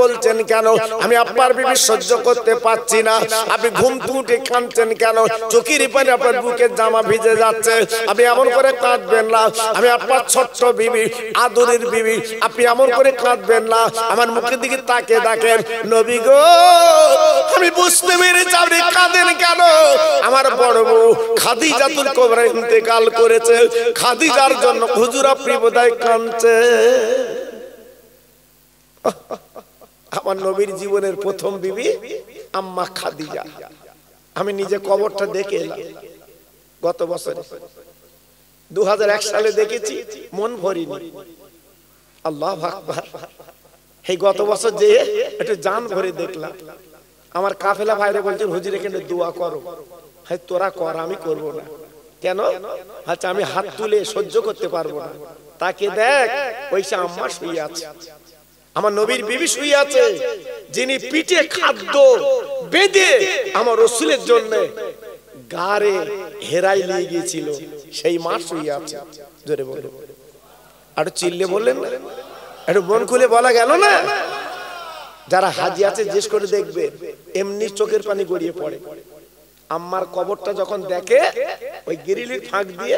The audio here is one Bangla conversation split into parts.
বলছেন কেন? আমি আপনার বিবি সহ্য করতে পারছি না। আপনি ঘুম থেকে উঠে কাঁদছেন কেন? চোখের পানি আপনার বুকের জামা ভিজে যাচ্ছে, আপনি এমন করে কাঁদবেন না। আমি আপনার ছোট্ট বিবি, আদরের বিবি, আপনি এমন করে কাঁদবেন না। আমার মুখের দিকে তাকিয়ে দেখেন, নবী গো আমি বুঝতে পেরেছি আপনি কাঁদেন কেন। আমার বড় বউ খাদিজাতুল কুবরা ইন্তেকাল করেছে, খাদিজার জন্য হুজুর আপনি বোধহয় কাঁদছে। আমার নবীর জীবনের প্রথম বিবি আম্মা খাদিজা। আমি নিজে কবরটা দেখে এলাম গত বছর 2001 সালে দেখেছি, মন ভরিনি। আল্লাহু আকবার। এই গত বছর যে একটু জান ভরে দেখলাম। আমার কাফেলা ভাইরে বলছেন হুজুর এখানে দোয়া করো। হ্যাঁ তোরা কর, আমি করব না। কেন? আচ্ছা আমি হাত তুলে সহ্য করতে পারবো না। তাকে দেখ ওইসা আম্মা শুয়ে আছে, আমার নবীর বিবি শুয়ে আছে, যিনি পিঠে খাদ্য বেঁধে আমার রাসূলের জন্য গারে হেরাই নিয়ে গিয়েছিল, সেই মা শুয়ে আছে। জোরে বলো, আর চিল্লে বললেন না, একটু মন খুলে বলা গেল না? যারা হাজি আছে জিজ্ঞেস করে দেখবে, এমনি চোখের পানি গড়িয়ে পড়ে। আম্মার কবরটা যখন দেখে ওই গিরিলির ফাঁক দিয়ে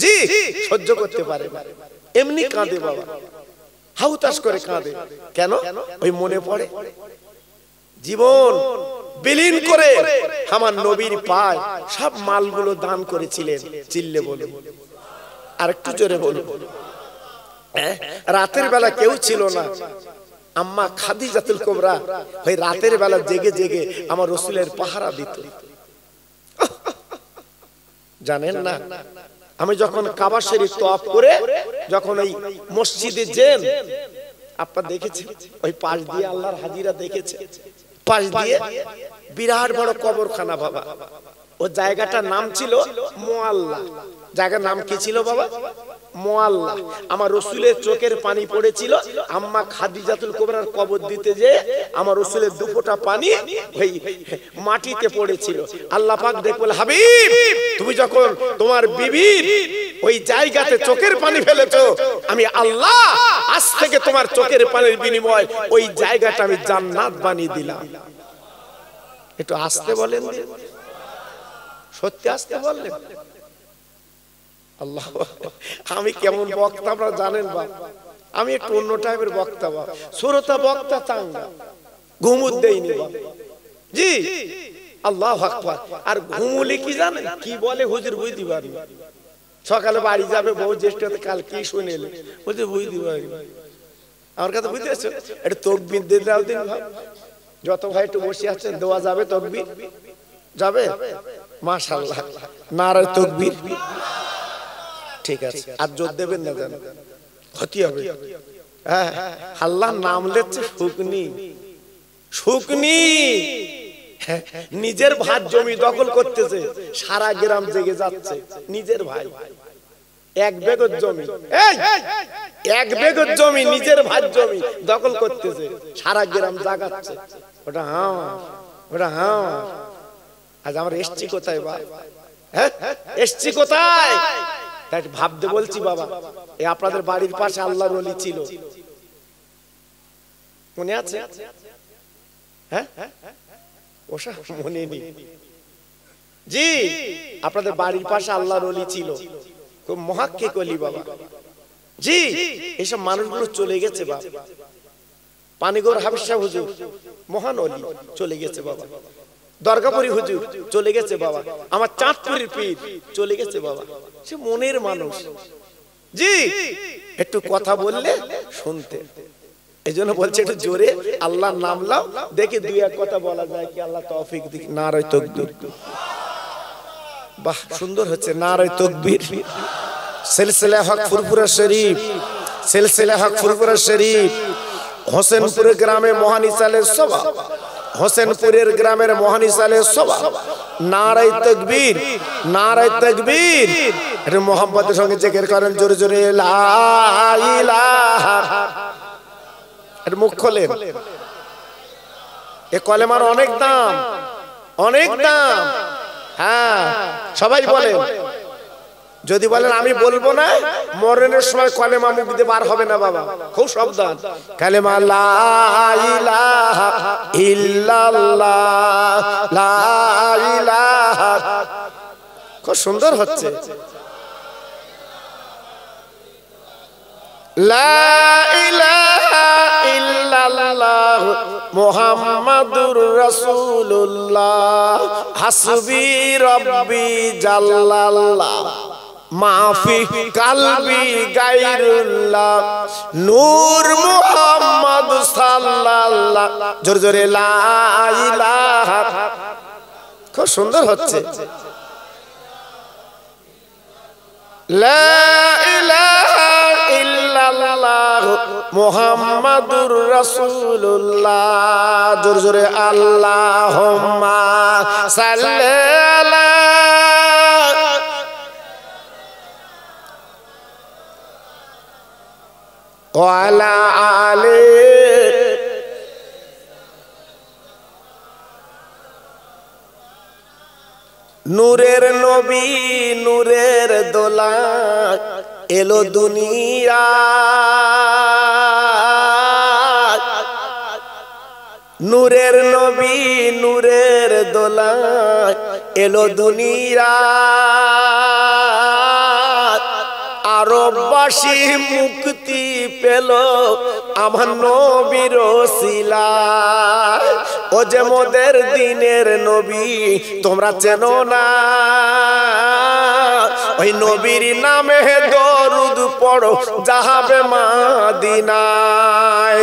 জি সহ্য করতে পারে, এমনি কাঁদে বাবা, হাউতাস করে কাঁদে। কেন? ওই মনে পড়ে জীবন বিলীন করে আমার নবীর পায় সব মালগুলো দান করেছিলেন। চিল্লে বলে, আর একটু জোরে বলুন। রাতের বেলা কেউ ছিল না, আম্মা খাদিজাতুল কুবরা ওই রাতের বেলা জেগে জেগে আমার রাসূলের পাহারা দিত। জানেন না, আমি যখন কাবা শরীফ তওয়াফ করে যখন ওই মসজিদে যান, আপনারা দেখেছেন ওই পাশ দিয়ে আল্লাহর হাজিরা দেখেছে, পাশ দিয়ে বিরাট বড় কবরখানা বাবা। ও জায়গাটার নাম ছিল মুআল্লা। জায়গার নাম কি ছিল বাবা? মুআল্লা। আমার রাসূলের চোখের পানি পড়েছিল আম্মা খাদিজাতুল কুবরার কবর দিতে যে আমার রাসূলের দুফোঁটা পানি ওই মাটিতে পড়েছিল। আল্লাহ পাক দেখে বলে, হাবিব তুমি যখন তোমার বিবির ওই জায়গাতে চোখের পানি ফেলেছো, আমি আল্লাহ আজ থেকে তোমার চোখের পানির বিনিময় ওই জায়গাটা আমি জান্নাত বানিয়ে দিলাম। একটু আস্তে বলেন, সত্যি আস্তে বললেন। আল্লাহ, আমি কেমন বক্তা আপনারা জানেন বা, আমি একটু অন্য টাইপের বক্তা বা, শ্রোতা বক্তা চাঙ্গা, ঘুমুত দেইনি বা জি। আল্লাহু আকবার। আর ঘুমুলি কি জানেন কি বলে হুজুর বুঝতে পারি, সকালে বাড়ি যাবে বউ জ্যেষ্ঠতে কাল কি শুনেলে বুঝতে বুঝতে পারি। আমার কথা বুঝতেছো? একটু তাকবীর দিয়ে দাও দিন ভাই, যত ভাই একটু বসে আছেন দেওয়া যাবে তাকবীর? যাবে? মাশাআল্লাহ, নারে তাকবীর। ঠিক আছে, আর জোর দেবেন না, জান ক্ষতি হবে। হ্যাঁ, আল্লাহর নাম লেচ্ছে শুকনি, শুকনি। নিজের ভাত জমি দখল করতেছে, সারা গ্রাম জেগে যাচ্ছে। নিজের ভাই এক বেগর জমি, এক বেগর জমি নিজের ভাত জমি দখল করতেছে, সারা গ্রাম জাগাচ্ছে। ওটা হ্যাঁ, ওটা হ্যাঁ। আজ আমরা এসছি কোথায় বা? হ্যাঁ, এসছি কোথায়? তাই ভাবতে বলছি বাবা, এই আপনাদের বাড়ির পাশে আল্লাহর ওলি ছিল, মনে আছে? হ্যাঁ, ওসব মনে নেই জি। আপনাদের বাড়ির পাশে আল্লাহর ওলি ছিল, খুব মুহাক্কিক ওলি বাবা জি। এইসব মানুষগুলো চলে গেছে বাবা। পানিগড় হাফিজ সাহেব হুজুর মহান ওলি, চলে গেছে বাবা। দরগাপুরি হুজুর চলে গেছে বাবা। আমার চাঁদপুরের পীর চলে গেছে বাবা। সে মনের মানুষ জি, একটু কথা বললে শুনতে। এই জন্য বলছে একটু জোরে আল্লাহর নাম নাও, দেখে দুই এক কথা বলা যায় কি। আল্লাহ তৌফিক দিক। নারে তাকবীর। বাহ, সুন্দর হচ্ছে। নারে তাকবীর। সিলসিলা হক ফুরফুরা শরীফ, সিলসিলা হক ফুরফুরা শরীফ, হোসেনপুরের গ্রামে মহান ইসালের সভা, হোসেনপুরের গ্রামের মহান ইসালের সভা। নারে তাকবীর, নারে তাকবীর। এটা মোহাম্মদের সঙ্গে জিকির করেন জোরে জোরে, লা ইলাহা। এর মুখ খোলেন। এ কলেমার অনেক দাম, অনেক দাম। হ্যাঁ, সবাই বলেন। যদি বলেন আমি বলবো না, মরণের সময় কলেমা মুখ দিয়ে বার হবে না বাবা, খুব সাবধান। কালেমা লা ইলাহা লা ইলাহা, খুব সুন্দর হচ্ছে। লা ইলাহা ইল্লাল্লাহ মুহাম্মাদুর রাসূলুল্লাহ হাসবি রাব্বি জাল্লাল্লাহ মাফি কালবি গায়রুল্লাহ নূর মুহাম্মদ সাল্লাল্লাহ। জোরে জোরে লা ইলাহা, খুব সুন্দর হচ্ছে। লা ইলাহা ইল্লাল্লাহ মুহাম্মাদুর রাসূলুল্লাহ। জোরে জোরে আল্লাহুম্মা সাল্লি আলা ওয়া আলা আলি নূরের নবী নূরের দোলা এলো দুনিয়া, নূরের নবী নূরের দোলা এলো দুনিয়া। আরববাসী মুক্তি পেল আমার নবীর ওসিলায়। ও যে মোদের দিনের নবী তোমরা চেনো না, ওই নবীর নামে দরুদ পড়ো যাবে মদিনায়।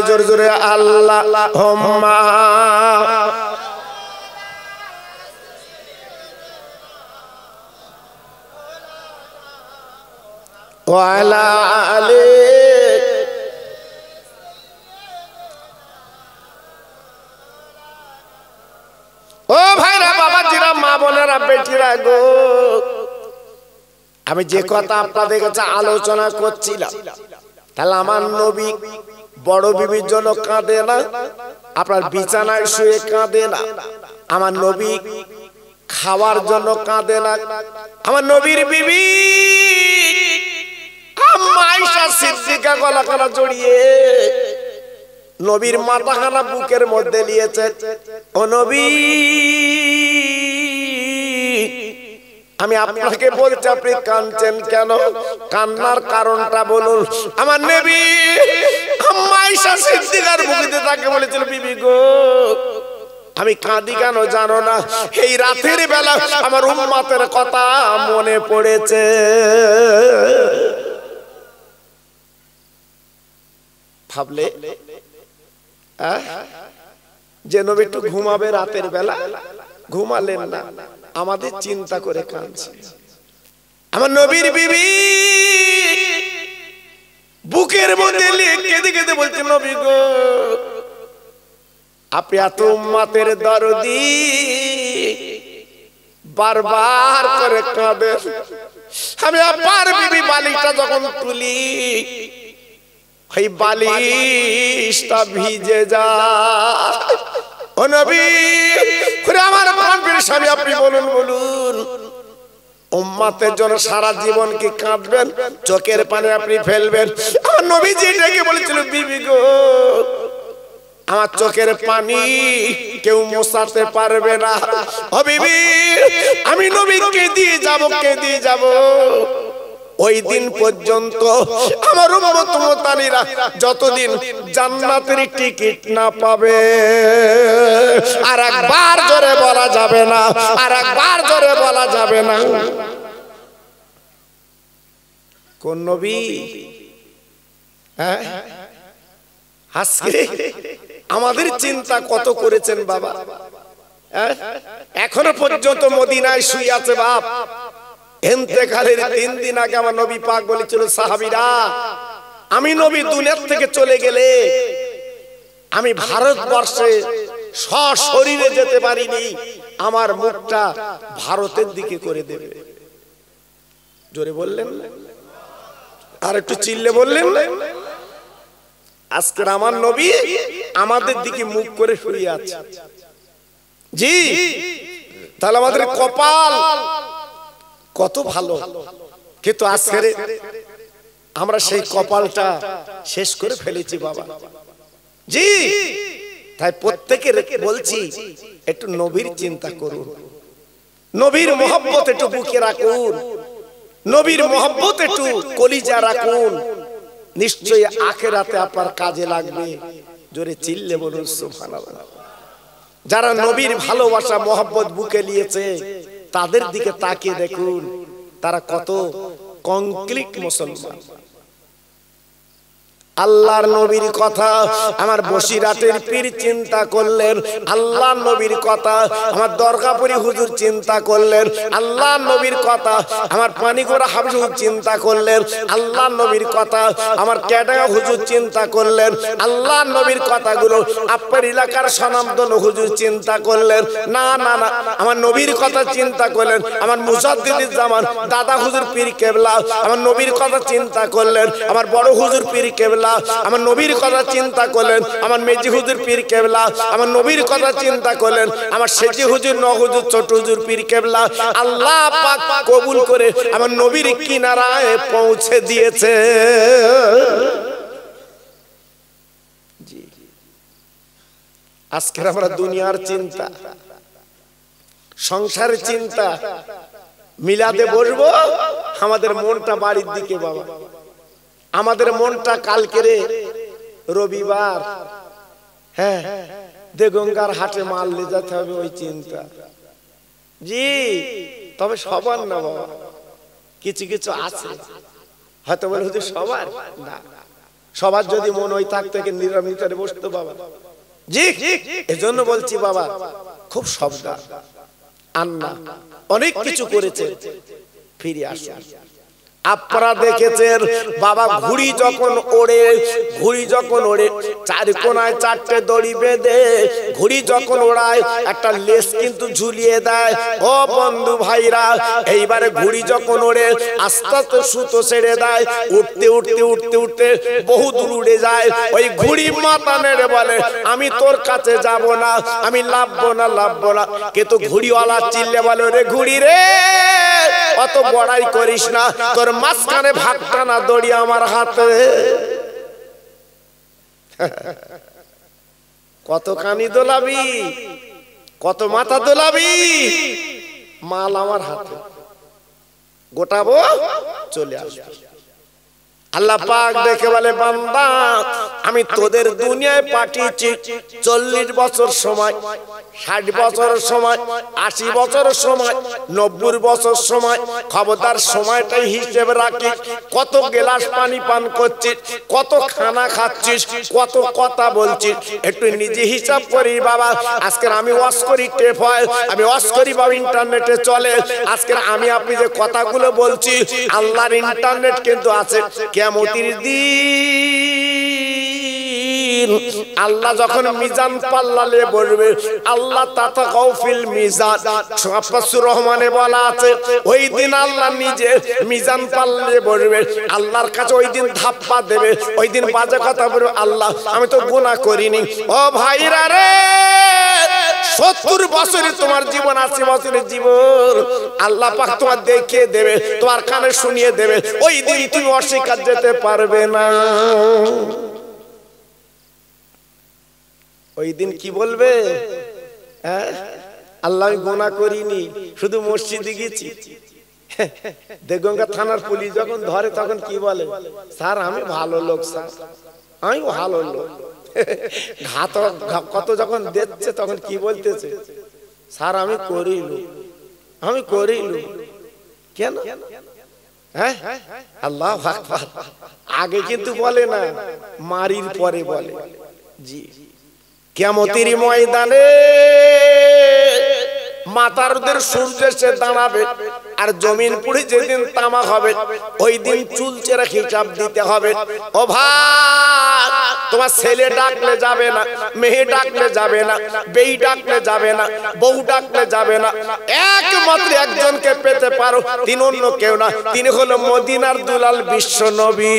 জোরে জোরে আল্লাহুম্মা ওয়া আলা আলি। ও ভাইরা, বাবাজিরা, মা বোনেরা, বেটিরা গো, আমি যে কথা আপনাদের কাছে আলোচনা করছিলাম, তাহলে আমার নবী বড় বিবির জন্য কাঁদে না, আপনার বিছানায় শুয়ে কাঁদে না, আমার নবী খাওয়ার জন্য কাঁদে না, আমার নবীর বিবি আম্মা আয়েশা সিদ্দিকা গলাখানা জড়িয়ে নবীর মাথাখানা বুকের মধ্যে নিয়েছে। ও নবী, আমি আপনাকে বলছি আপনি কাঁদছেন কেন? কান্নার কারণটা বলুন। আমার নবী আম্মা আয়েশা সিদ্দিকার বুকেতে তাকে বলেছিল, বিবি গো, আমি কাঁদি কেন জানো না? এই রাতের বেলা আমার উম্মতের কথা মনে পড়েছে। ভাবলে যে নবী একটু ঘুমাবে রাতের বেলা, ঘুমালেন না, আমাদের চিন্তা করে কাঁদছে। আমার নবীর বিবি বুকের মধ্যে কেঁদে কেঁদে বলছে, নবী গো, আপনি এত উম্মতের দরদি, বারবার করে কাঁদেন। আমি আপনার বিবি বালিশটা যখন তুলি, এই বালিশটা ভিজে যায়। ও নবী, আমার প্রাণপ্রিয় স্বামী, আপনি বলুন বলুন, উম্মতের জন্য সারা জীবন কি কাঁদবেন? চোখের পানি আপনি ফেলবেন? আমার নবীজি ডেকে বলেছিল, বিবি গো, আমার চোখের পানি কেউ মোছাতে পারবে না। ও বিবি, আমি নবীকে দিয়ে যাব, কে দিয়ে যাব? ওই দিন পর্যন্ত আমার উম্মত মুতানিরা যতদিন জান্নাতের টিকিট না পাবে। আর একবার জোরে বলা যাবে না, আর একবার জোরে বলা যাবে না। কোন নবী? হ্যাঁ, আজকে আমাদের চিন্তা কত করেছেন বাবা। এখনো পর্যন্ত মদিনায় শুয়ে আছে বাপ। ইন্তেকালের 3 দিন আগে আমার নবী পাক বলেছিল, সাহাবীরা, আমি নবী দুনিয়ার থেকে চলে গেলে আমি ভারতবর্ষে সশরীরে যেতে পারিনি, আমার মুখটা ভারতের দিকে করে দেবে। জোরে বললেন, আর একটু চিল্লে বললেন। আজকে আমার নবী আমাদের দিকে মুখ করে শুয়ে আছে। জি, তাহলে আমাদের কপাল কত ভালো। কিন্তু আজকে আমরা সেই কপালটা শেষ করে ফেলেছি বাবা। জি, তাই প্রত্যেকের বলছি একটু নবীর চিন্তা করুন, নবীর মহব্বত একটু বুকে রাখুন, নবীর মহব্বত একটু কলিজা রাখুন, নিশ্চয়ই আখিরাতে আপনার কাজে লাগবে। জোরে চিল্লে বলুন সুবহানাল্লাহ। যারা নবীর ভালোবাসা মহব্বত বুকে নিয়েছে তাদের দিকে তাকিয়ে দেখুন, তারা কত কংক্রিট মুসলমান। আল্লাহর নবীর কথা আমার বসিরাটের পীর চিন্তা করলেন, আল্লাহর নবীর কথা আমার দরগাপুরি হুজুর চিন্তা করলেন, আল্লাহর নবীর কথা আমার পানিগোড়া হাফিজ চিন্তা করলেন, আল্লাহর নবীর কথা আমার ক্যাডাঙ্গা হুজুর চিন্তা করলেন, আল্লাহর নবীর কথাগুলো আপনার এলাকার স্বনামধন্য হুজুর চিন্তা করলেন। না না না, আমার নবীর কথা চিন্তা করলেন আমার মুজাদ্দিদুল জামান দাদা হুজুর পীর কেবলা, আমার নবীর কথা চিন্তা করলেন আমার বড় হুজুর পীর কেবলা, আমার নবীর কথা চিন্তা করলেন আমার মেজি হুজুর পীর কেবলা, আমার নবীর কথা চিন্তা করলেন আমার সেজি হুজুর ন হুজুর ছোট হুজুর পীর কেবলা। আল্লাহ পাক কবুল করে আমার নবীর কিনারায় পৌঁছে দিয়েছে। জি, আজকে আমরা দুনিয়ার চিন্তা, সংসারের চিন্তা, মিলাদে বসবো আমাদের মনটা বাড়ির দিকে, বাবা আমাদের মনটা কালকে রে রবিবার, হ্যাঁ দেগঙ্গার হাটে মাল নিয়ে যেতে হবে ওই চিন্তা। জি, তবে সবার না বাবা, কিছু কিছু আছে হয়তো বলে হুজুর সবার না, সবার যদি মন ওই থাকতো নিরামিষে বসতো বাবা। জি, এজন্য বলছি বাবা খুব সাবধান, আন্না অনেক কিছু করেছে, ফিরে আসুন। আপনারা দেখেছেন বাবা ঘুড়ি যখন ওড়ে চার কোনায় চারটে দড়ি বেঁধে ঘুড়ি যখন ওড়ায় একটা লেস কিন্তু ঝুলিয়ে দেয়। ও বন্ধু ভাইরা, এইবারে ঘুড়ি যখন ওড়ে আস্তে আস্তে সুতো ছেড়ে দেয়, উঠতে উঠতে উঠতে উঠতে বহু দূর উড়ে যায়। ওই ঘুড়ি মাথা নেড়ে বলে আমি তোর কাছে যাব না, আমি লাভবো না। কিন্তু ঘুড়িওয়ালা চিল্লে বলে রে ঘুড়ি রে, অত বড়াই করিস না, তোর মাঝখানে ভাগটা না দড়ি আমার হাতে। কত কানি দোলাবি, কত মাথা দোলাবি, মাল আমার হাতে, গোটাবো চলে আসবে। আল্লাহ পাক দেখে বলে বান্দা আমি তোদের দুনিয়ায় পাঠিয়েছি 40 বছর সময়, 60 বছর সময়, 80 বছর সময়, 90 বছর সময়। খবরদার সময়টাই হিসেবে রাখিস, কত গ্লাস পানি পান করছিস, কত খানা খাচ্ছিস, কত কথা বলছিস, একটু নিজে হিসাব করি বাবা। আজকে আমি ওয়াজ করি টেপ হয়, আমি ওয়াজ করি বাবা ইন্টারনেটে চলে। আজকে আমি আপনি যে কথাগুলো বলছি আল্লাহর ইন্টারনেট কিন্তু আছে। কিয়ামতের দিন আল্লাহ যখন মিজান পাল্লালে বলবে, আল্লাহ তাতাকাউ ফিল মিজান, সূরা রহমানে বলা আছে ওই দিন আল্লাহ নিজে মিজান পাল্লালে বলবে, আল্লাহর কাছে ওই দিন ধাপ্পা দেবে, ওই দিন বাজে কথা বলবে, আল্লাহ আমি তো গুনাহ করিনি। ও ভাইরা রে, 70 বছরের তোমার জীবন, 80 বছরের জীবন আল্লাহ পাক তোমার দেখিয়ে দেবে, তোমার কানে শুনিয়ে দেবে। ওই দিন তুমি অস্বীকার যেতে পারবে না। ওই দিন কি বলবে? আল্লাহ আমি গুনাহ করিনি, শুধু মসজিদে গেছি। দেগঙ্গা থানার পুলিশ যখন ধরে তখন কি বলে? স্যার আমি ভালো লোক, স্যার আমি ভালো লোক। ঘাতক কত যখন দেখছে তখন কি বলতেছে? স্যার আমি করিলু। কেন? হ্যাঁ, আল্লাহু আকবার। আগে কিন্তু বলে না, মারির পরে বলে। জি, কিয়ামতের ময়দানে মাতারদের সূর্য এসে দাঁড়াবে, আর জমিন পুড়ে যেদিন তামা হবে ওই দিন চুল চেরা হিসাব দিতে হবে। ও ভাই, তোমার ছেলে ডাকলে যাবে না, মেয়ে ডাকলে যাবে না, বেই ডাকলে যাবে না, বউ ডাকলে যাবে না, একমাত্র একজনকে পেতে পারো, তিনি অন্য কেউ না, তিনি হলো মদিনার দুলাল বিশ্ব নবী।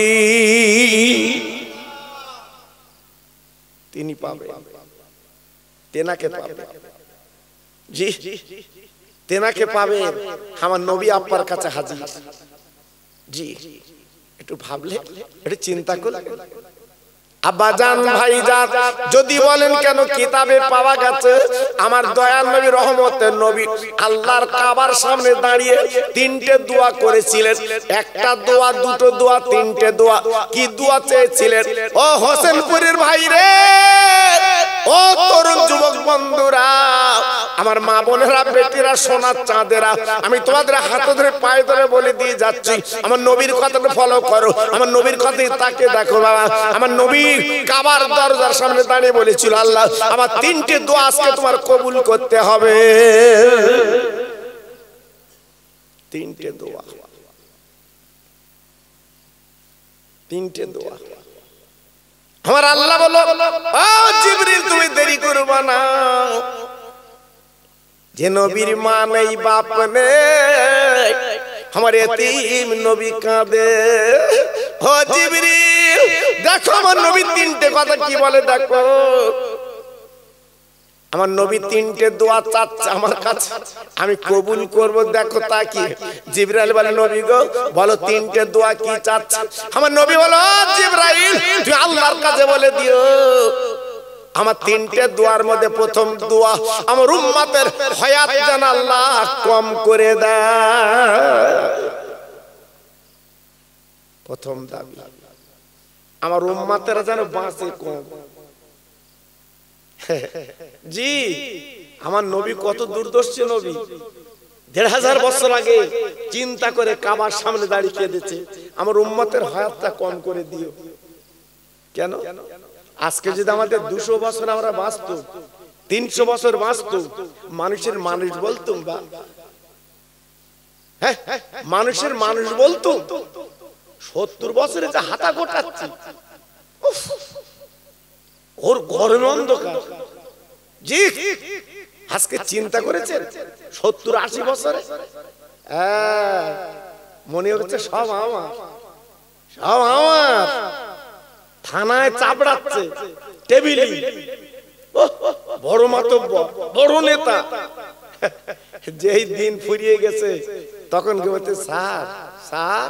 তিনি পাবে, তেনাকে পাবে। জি, তেনাকে পাবে। আমার নবী আপনার কাছে হাজির। জি, একটু ভাবলে, একটু চিন্তা করলে আব্বাজান ভাইজান যদি বলেন কেন কিতাবে পাওয়া গেছে আমার দয়াল নবী রহমতের নবী আল্লাহর কাবার সামনে দাঁড়িয়ে তিনটে দোয়া করেছিলেন। একটা দোয়া, দুটো দোয়া, তিনটে দোয়া। কি দোয়া চেয়েছিলেন? ও হোসেনপুরের ভাই রে, ও তরুণ যুবক বন্ধুরা, আমার মা বোনেরা, বেটিরা, সোনার চাঁদেরা, আমি তোমাদের হাত ধরে পায়ে ধরে বলে দিয়ে যাচ্ছি, আমার নবীর কথাটা ফলো করো, আমার নবীর কথাই তাকে দেখো বাবা। আমার নবী কাবার দরজার সামনে দাঁড়িয়ে বলেছিল, আল্লাহ আমার তিনটে দোয়া আজকে তোমার কবুল করতে হবে। তিনটে দোয়া, তিনটে দোয়া। আমার আল্লাহ বলো, ও জিবরিল তুমি দেরি করবা না, যে নবীর মা নেই বাপ নেই, আমার এতিম নবী কাঁদে। ও জিবরিল দেখো আমার নবী তিনটে কথা কি বলে দেখো। আমার নবী তিনটে দোয়া চাচ্ছে আমার কাছে, আমি কবুল করব। দেখো তা কি? জিবরাইল বলে, নবী গো বলো তিনটে দোয়া কি চাচ্ছে? আমার নবী বলো, জিবরাইল তুই আল্লাহর কাছে বলে দিও আমার তিনটে দোয়ার মধ্যে প্রথম দোয়া, আমার উম্মতের হায়াত যেন আল্লাহ কম করে দেয়। প্রথম দাবি আমার উম্মতেরা যেন বাঁচে কম। জি, আমার নবী কত দুর্দর্শী নবী, ১৫০০ বছর আগে চিন্তা করে কাবার সামনে দাঁড়িয়ে কেঁদেছে, আমার উম্মতের হায়াতটা কম করে দিও। কেন? আজকে যদি আমাদের ২০০ বছর আমরা বাঁচত, ৩০০ বছর বাঁচত, মানুষের মানুষ বলতুম বা হ্যাঁ মানুষের মানুষ বলতুম, ৭০ বছরে যে হাতা গোটাচ্ছি, ওর গরম অন্ধকার। জি, আজকে চিন্তা করেছেন ৭০-৮০ বছরে মনে হচ্ছে সব আমার, সব আমার। থানায় চাপড়াচ্ছে, টেবিলে বড় মাতব্বর, বড় নেতা। যেই দিন ফুরিয়ে গেছে তখন কি বলতে, স্যার স্যার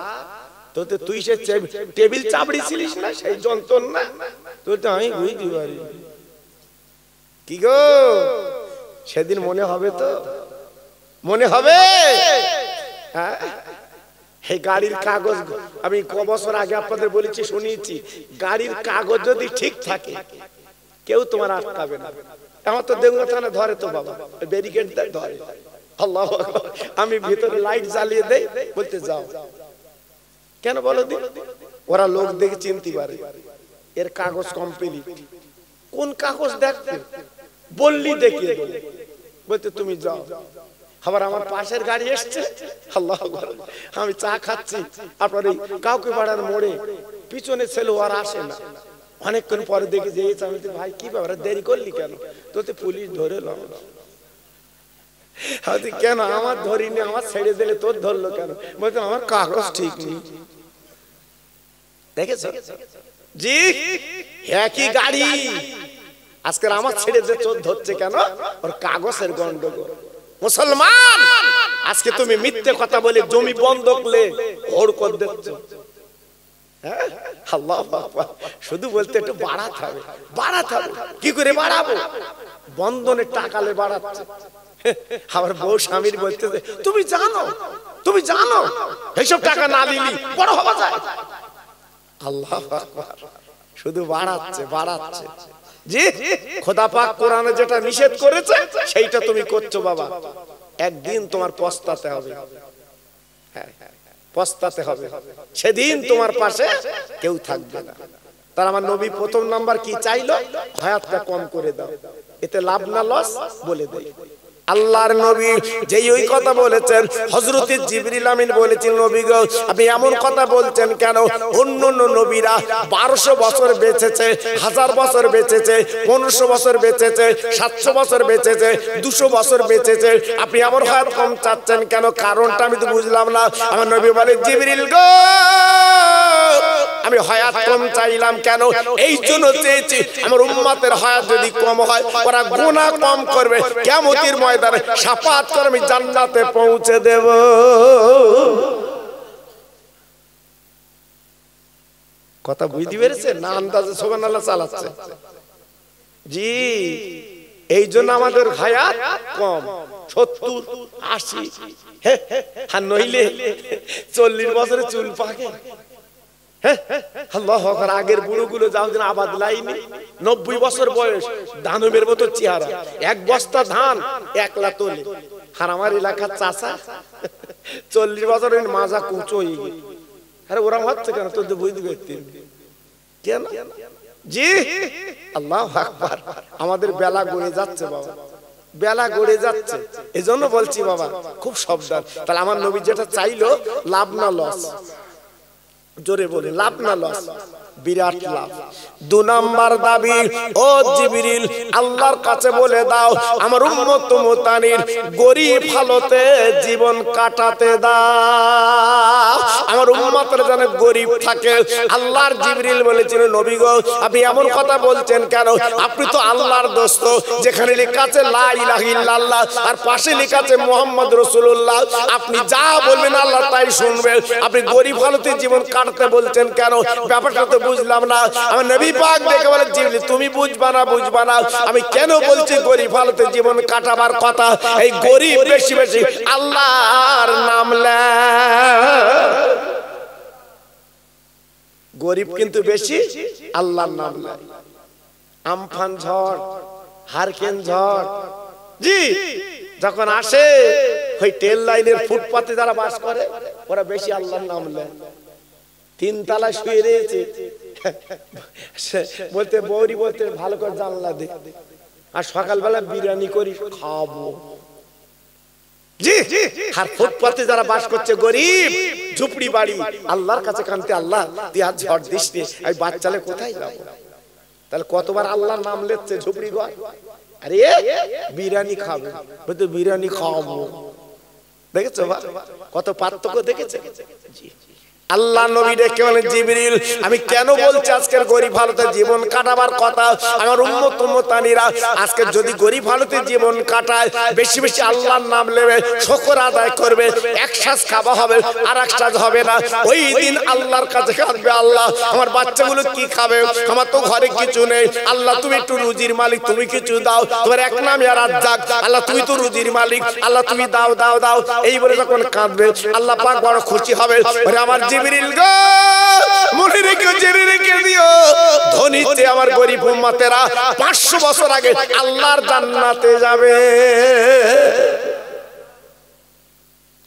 তোতে তুই সে টেবিল চাপড়িছিলিস না, সেই যন্ত্রণা তোর তো আমি বুঝতে পারি। কি গো সেদিন মনে হবে তো? মনে হবে? হ্যাঁ, এই গাড়ির কাগজ আমি ক বছর আগে আপনাদের বলেছি, শুনিয়েছি, গাড়ির কাগজ যদি ঠিক থাকে কেউ তোমার আটকাবে না। আমার তো দেউয়া থানা ধরে তো বাবা, ব্যারিকেড ধরে। আল্লাহু আকবার। আমি ভিতরে লাইট জ্বালিয়ে দেই, বলতে যাও কেন বলো দিন, ওরা লোক দেখে চিনতে পারে এর কাগজ কমপ্লিট। কোন কাগজ দেখতে বললি দেখিয়ে দেবো, বলতে তুমি যাও। আবার আমার পাশের গাড়ি এসছে, আল্লাহু আকবার, আমি চা খাচ্ছি, আপনার এই কাউকে পাড়ার মোড়ে পিছনে ছেলে আর আসে না, অনেকক্ষণ পরে দেখে যেয়েছে। আমি ভাই কি ব্যাপার, দেরি করলি কেন? তোতে পুলিশ ধরে লো। কেন আমার ধরিনি, আমার ছেড়ে দিলে তোর ধরলো কেন? বলতে আমার কাগজ ঠিক নেই। দেখেছ? জি, একই গাড়ি, আজকে আমার ছেড়ে যে চোর ধরছে কেন? ওর কাগজের গন্ডগোল। মুসলমান, আজকে তুমি মিথ্যে কথা বলে জমি বন্ধক লে ওর কর দিচ্ছ। হ্যাঁ, আল্লাহু আকবার। শুধু বলতে একটু বাড়াতে হবে, বাড়াতে হবে। কি করে বাড়াবো? বন্ধনের টাকালে বাড়াচ্ছে। আবার বউ স্বামীর বলতে, তুমি জানো, তুমি জানো এইসব টাকা না দিলি বড় হওয়া যায়। আল্লাহু আকবার। শুধু বাড়াচ্ছে, বাড়াচ্ছে। জি, খোদা পাক কোরআনে যেটা নিষেধ করেছে সেইটা তুমি করছো বাবা, একদিন তোমার পস্তাতে হবে। হ্যাঁ, পস্তাতে হবে, সেদিন তোমার পাশে কেউ থাকবে না। তার আমার নবী প্রথম নাম্বার কি চাইলো? হায়াতটা কম করে দাও, এতে লাভ না লস বলে দেয়। আল্লাহর নবী যেই ওই কথা বলেছেন, হযরত জিবরিল আমিন বলেছেন, নবী গো আপনি এমন কথা বলছেন কেন? অন্যান্য নবীরা 1200 বছর বেঁচেছে, 1000 বছর বেঁচেছে, 1500 বছর বেঁচেছে, 700 বছর বেঁচেছে, 200 বছর বেঁচেছে, আপনি এমন হায়াত কম চাচ্ছেন কেন? কারণটা আমি তো বুঝলাম না। আমার নবী বলে, জিবরিল গো আমি হায়াত কম চাইলাম কেন? এই জন্য চেয়েছি আমার উম্মতের হায়াত যদি কম হয়, ওরা গুনাহ কম করবে, কিয়ামতের ময়দানে শাফাআত করে আমি জান্নাতে পৌঁছে দেব। কথা বুঝতে পেরেছেন না? আন্দাজে সুবহানাল্লাহ চালাচ্ছে। জি, এই জন্য আমাদের হায়াত কম, 70 80, আর নইলে 40 বছরে চুল পাকে। আল্লাহু আকবার। আগের বুড়োগুলো যাও যেন আবাদ লাইনি, 90 বছর বয়স, দানবের মতো চেহারা, এক বস্তা ধান একলা তোলে। আর আমার এলাকার চাচা 40 বছরের মাজা কুচো হয়ে গেছে। আরে ওরা হচ্ছে কেন? তোদের বুঝতে পারতেন কেন? জি, আল্লাহু আকবার। আমাদের বেলা গড়ে যাচ্ছে বাবা, বেলা গড়ে যাচ্ছে। এজন্য বলছি বাবা খুব সাবধান। তাহলে আমার নবী যেটা চাইলো, লাভ না লস, জোরে বলে লাভ না লস, বিরাট লাভ। 2 নাম্বার দাবি, ও জিবরিল আল্লাহর কাছে বলে দাও আমার উম্মত মুতানির গরিব হালতে জীবন কাটাতে দাও, আমার উম্মতরা যেন গরিব থাকে। আল্লাহর জিবরিল বলেছিল, নবী গো আপনি এমন কথা বলছেন কেন? আপনি তো আল্লাহর দোস্ত, যেখানে লেখা আছে লা ইলাহা ইল্লাল্লাহ আর পাশে লেখা আছে মুহাম্মদ রাসূলুল্লাহ, আপনি যা বলবেন আল্লাহ তাই শুনবেন। আপনি গরিব হালতে জীবন কাটাতে বলছেন কেন? ব্যাপারটা তো বুঝলাম না। আমার নবী পাক দেখে বলে, জিবরিল তুমি বুঝবা না, আমি কেন বলছি গরিব হালতে জীবন কাটাবার কথা? এই গরিব বেশি বেশি আল্লাহর নাম নেয়, গরিব কিন্তু বেশি আল্লাহর নাম নেয়। আমফান ঝড়, হারকেন ঝড়, জি যখন আসে, ওই টেল লাইনের ফুটপাতে যারা বাস করে ওরা বেশি আল্লাহর নাম নেয়। 3 তলায় শুয়ে রয়েছে, বলতে বৌরি বলতে ভালো করে জানলা দে, আর সকালবেলা বিরিয়ানি করি খাবো। জি, আর ফুটপাতে যারা বাস করছে গরিব ঝুপড়ি বাড়ি, আল্লাহর কাছে কানতে, আল্লাহ তুই আজ ঝড় দিস নি, আমি বাচ্চালে কোথায় যাবো? তাহলে কতবার আল্লাহর নাম লেচ্ছে ঝুপড়ি ঘর। আরে বিরিয়ানি খাবে, বলতে বিরিয়ানি খাওয়াবো। দেখেছো কত পার্থক্য দেখেছে? আল্লাহ নবী ডেকে বলেন, জিবরিল আমি কেন বলছি আজকের গরিব হালতে জীবন কাটাবার কথা? আমার উম্মত উম্মতানিরা আজকে যদি গরিব হালতে জীবন কাটায়, বেশি বেশি আল্লাহর নাম নেবে, শুকর আদায় করবে, এক শ্বাস খাওয়া হবে আর এক শ্বাস হবে না। ওই দিন আল্লাহর কাছে কাঁদবে, আল্লাহ আমার বাচ্চাগুলো কি খাবে? আমার তো ঘরে কিছু নেই, আল্লাহ তুমি একটু রুজির মালিক, তুমি কিছু দাও, তোমার এক নাম ইয়া রাজ্জাক, আল্লাহ তুমি তো রুজির মালিক, আল্লাহ তুমি দাও দাও দাও। এই বলে যখন কাঁদবে, আল্লাহ পাক বড় খুশি হবে। আমার জিবরিল গো মনে রেখে জেনে রেখে দিও, ধনীতে আমার গরিব উম্মতেরা 500 বছর আগে আল্লাহর জান্নাতে যাবে।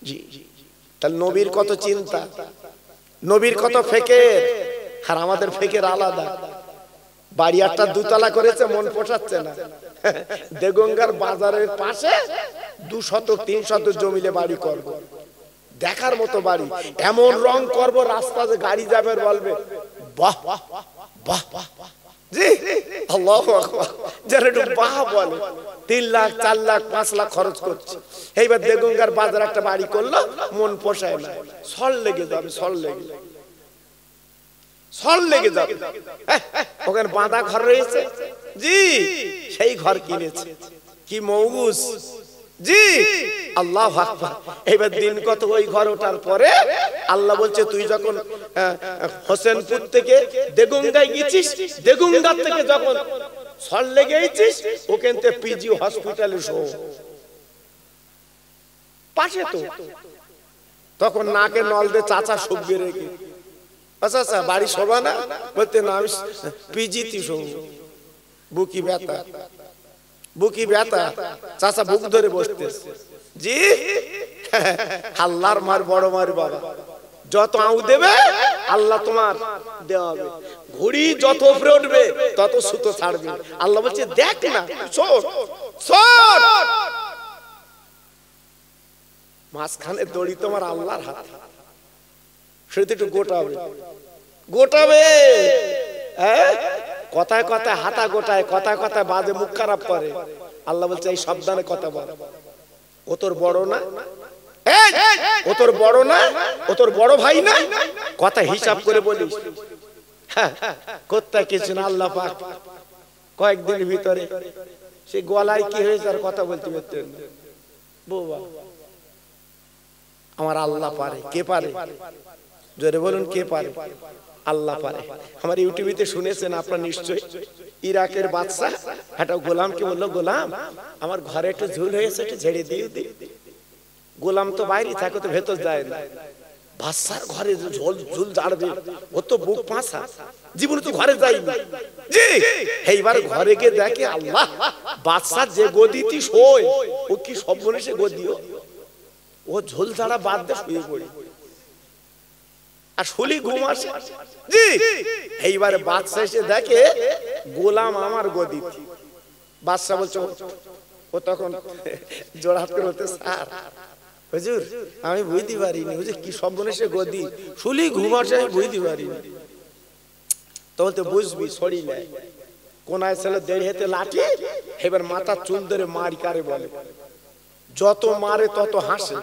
জি, তাহলে নবীর কত চিন্তা, নবীর কত ফিকির, আর আমাদের ফিকির আলাদা। বাড়ি একটা 2 তলা করেছে, মন পোষাচ্ছে না। দেগঙ্গার বাজারের পাশে 2 শতক 3 শতক জমিলে বাড়ি করব, দেখার মতো বাড়ি, এমন রং করব রাস্তাতে গাড়ি যাবে বলবে বাহ বাহ, জি আল্লাহু আকবার, যারা একটু বাহ বলে। 3 লাখ 4 লাখ 5 লাখ খরচ করছে। এইবার দেগঙ্গার বাজার একটা বাড়ি করলো, মন পোষায় না, সল লেগে যাবে, সল লেগে যাবে। ওখানে বাঁধা ঘর রয়েছে, জি সেই ঘর কিনেছে, কি মৌগুস, জি আল্লাহু আকবার। এবার দিন কত ওই ঘর ওঠার পরে আল্লাহ বলছে, তুই যখন হোসেনপুর থেকে দেগঙ্গায় গেছিস, দেগঙ্গার থেকে যখন সল লেগে গেছিস, ওখান থেকে পিজি হসপিটালে শো পাশে, তো তখন নাকে নল দিয়ে চাচা শুকিয়ে রেখে, আচ্ছা আচ্ছা বাড়ি শোভা না, বলতে না আমি পিজিতে শোব, বুকি ব্যথা, বুকি ব্যথা, চাচা বুক ধরে বসতেছে। জি আল্লাহর মার বড় মার বাবা, যত আউ দেবে আল্লাহ তোমার দেওয়া হবে, ঘুড়ি যত উপরে উঠবে তত সুতো ছাড়বে। আল্লাহ বলছে দেখ না, মাঝখানে দড়ি তোমার আল্লাহর হাতে, সেটা একটু গোটাবে, গোটাবে, কথায় কথায় হাতা গোটায়, কথায় কথায় বাজে মুখ খারাপ করে। আল্লাহ বলছে এই সাবধানে কথা বল, ও তোর বড় না, ও তোর বড় না, ও তোর বড় ভাই না, কথা হিসাব করে বলিস। কোথায় কিছু না, আল্লাহ পাক কয়েকদিনের ভিতরে সে গলায় কি হয়েছে আর কথা বলতে পারতেন না। বাবা আমার আল্লাহ পারে, কে পারে? জোরে বলুন কে পারে? আল্লাহ পারে। আমার ইউটিউবে শুনেছেন আপনারা নিশ্চয়ই, ইরাকের বাদশা একটা গোলামকে বললো, গোলাম আমার ঘরে একটু ঝুল হয়েছে, একটু ঝেড়ে দিয়ে দিই। গোলাম তো বাইরে থাকে, তো ভেতর যায় না। বাদশার ঘরে ঝুল ঝাড়বে, ও তো বুক পাঁচা, জীবনে তো ঘরে যায়নি। জি এইবার ঘরে গিয়ে দেখে আল্লাহ, বাদশার যে গদিটি শোয় ও কি সব মনে সে গদিও, ও ঝোল ঝাড়া বাদ দিয়ে শুয়ে পড়ে আর শুলি ঘুম আসে। জি এইবারে বাদশা এসে দেখে গোলাম আমার গদিতে। বাদশা বলছে, ও তখন জোড়হাত করে বলতে, স্যার হুজুর আমি বুঝতে পারিনি, হুজুর কি সব মনে সে গদি, শুলি ঘুম আসে, আমি বুঝতে পারিনি। তো বলতে, বুঝবি সরি নাই, কোনায় ছেলে দেড় হাতে লাঠি, এবার মাথা চুল ধরে মারি কারে বলে, যত মারে তত হাসে,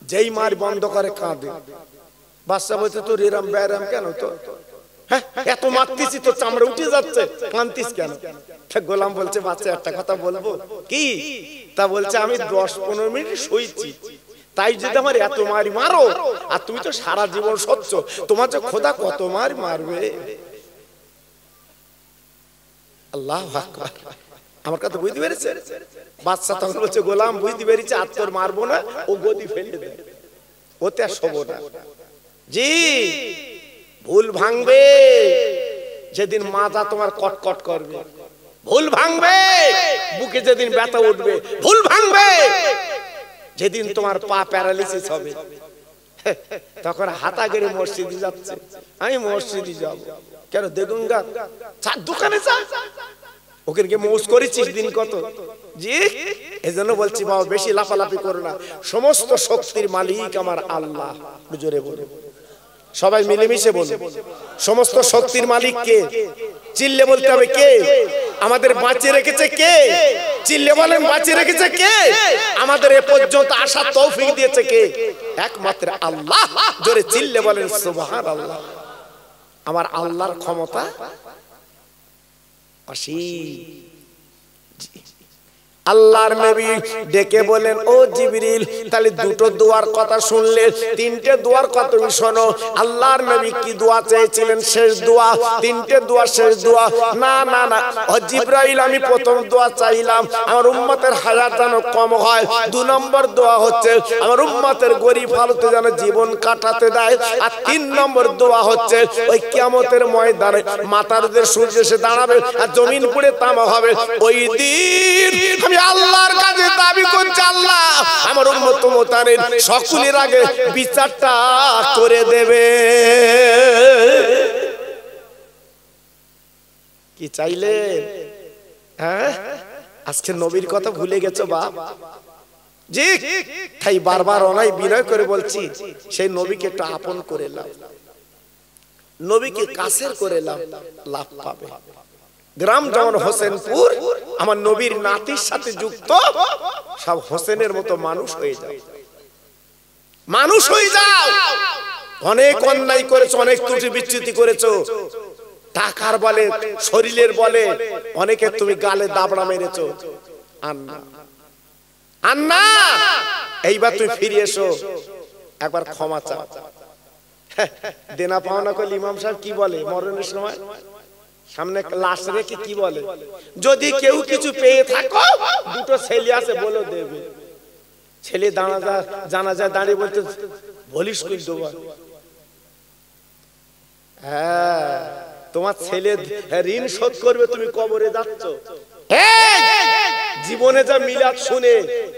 যেই মার বন্ধ করে কাঁদে। বাদশা বলছে, তোর এরাম ব্যারাম কেন, তো হ্যাঁ এত মারতেছি তো চামড়া উঠে যাচ্ছে, কাঁদতিস কেন? গোলাম বলছে, বাচ্চা একটা কথা বলবো কি? তা বলছে, আমি 10-15 মিনিট শুইছি, তাই যদি আমার এত মারি মারো, আর তুমি তো সারা জীবন সচ্ছ, তোমার যে খোদা কত মার মারবে। আল্লাহু আকবার। আমার কথা বুঝতে পেরেছে? বাদশা তখন বলছে, গোলাম বুঝতে পেরেছে, আর তোর মারবো না, ও গদি ফেলে দেয়, ওতে আর শোবো না। জি ভুল ভাঙবে যেদিন মাজা তোমার কটকট করবে, ভুল ভাঙবে বুকে যেদিন ব্যথা উঠবে, ভুল ভাঙবে যেদিন তোমার পা প্যারালিসিস হবে। তখন হাতা গেড়ে মসজিদে যাচ্ছে, আমি মসজিদে যাব কেন, দেখুন গা চার দোকানে যা, ওকে গিয়ে মৌজ করেছিস দিন কত। জি এজন্য বলছি বাবা, বেশি লাফালাফি করো না, সমস্ত শক্তির মালিক আমার আল্লাহ। জোরে বলে সবাই মিলেমিশে বলে, সমস্ত শক্তির মালিক কে? চিল্লে বলতে হবে কে? আমাদের বাঁচিয়ে রেখেছে কে? চিল্লে বলেন, বাঁচিয়ে রেখেছে কে? আমাদের এ পর্যন্ত আসার তৌফিক দিয়েছে কে? একমাত্র আল্লাহ। জোরে চিল্লে বলেন সুবহানাল্লাহ। আমার আল্লাহর ক্ষমতা অসীম। আল্লাহর নবী ডেকে বলেন, ও জিবরিল, তাহলে দুটো দোয়ার কথা শুনলে, তিনটে দোয়ার কথা শোনো। আল্লাহর নবী কি দোয়া চেয়েছিলেন? শেষ দোয়া, তিনটে দোয়া শেষ দোয়া। না না না, ও জিবরাইল, আমি প্রথম দোয়া চাইলাম আমার উম্মতের হায়াত যেন কম হয়। 2 নম্বর দোয়া হচ্ছে আমার উম্মতের গরিব হালতে যেন জীবন কাটাতে দেয়। আর 3 নম্বর দোয়া হচ্ছে ওই কিয়ামতের ময়দানে মাথার উপরে সূর্য এসে দাঁড়াবে আর জমিন পুড়ে তামা হবে, ওই দিন আমি আল্লাহর কাছে দাবি করছি, আল্লাহ আমার উম্মত মুতানের সকলের আগে বিচারটা করে দেবে। কি চাইলেন? হ্যাঁ আজকে নবীর কথা ভুলে গেছো বাপ। জি তাই বারবার অনাই বিনয় করে বলছি, সেই নবীকে একটু আপন করে লাও, নবীকে কাছের করে লাও, লাভ পাবে। গ্রাম যেমন হোসেনপুর, আমার নবীর নাতির সাথে যুক্ত, সব হোসেনের মতো মানুষ হয়ে যাও, মানুষ হয়ে যাও। অনেক অন্যায় করেছো, অনেক ত্রুটি বিচ্যুতি করেছো, টাকার বলে, শরীরের বলে, অনেকে তুমি গালে দাবড়া মেরেছো। আন্না এইবার তুই ফিরে এসো, একবার ক্ষমা চাও। দেনা পাওনা করলে ইমাম সাহেব কি বলে মরণের সময়? সামনে লাশ রেখে কি বলে? যদি কেউ কিছু পেয়ে থাকো, দুটো ছেলে আছে বলো দেবে। ছেলে জানাজা দাঁড়িয়ে বলতে, বলিস কই দেবো? হ্যাঁ তোমার ছেলে ঋণ শোধ করবে, তুমি কবরে যাচ্ছ। জীবনে যা মিলাদ শুনে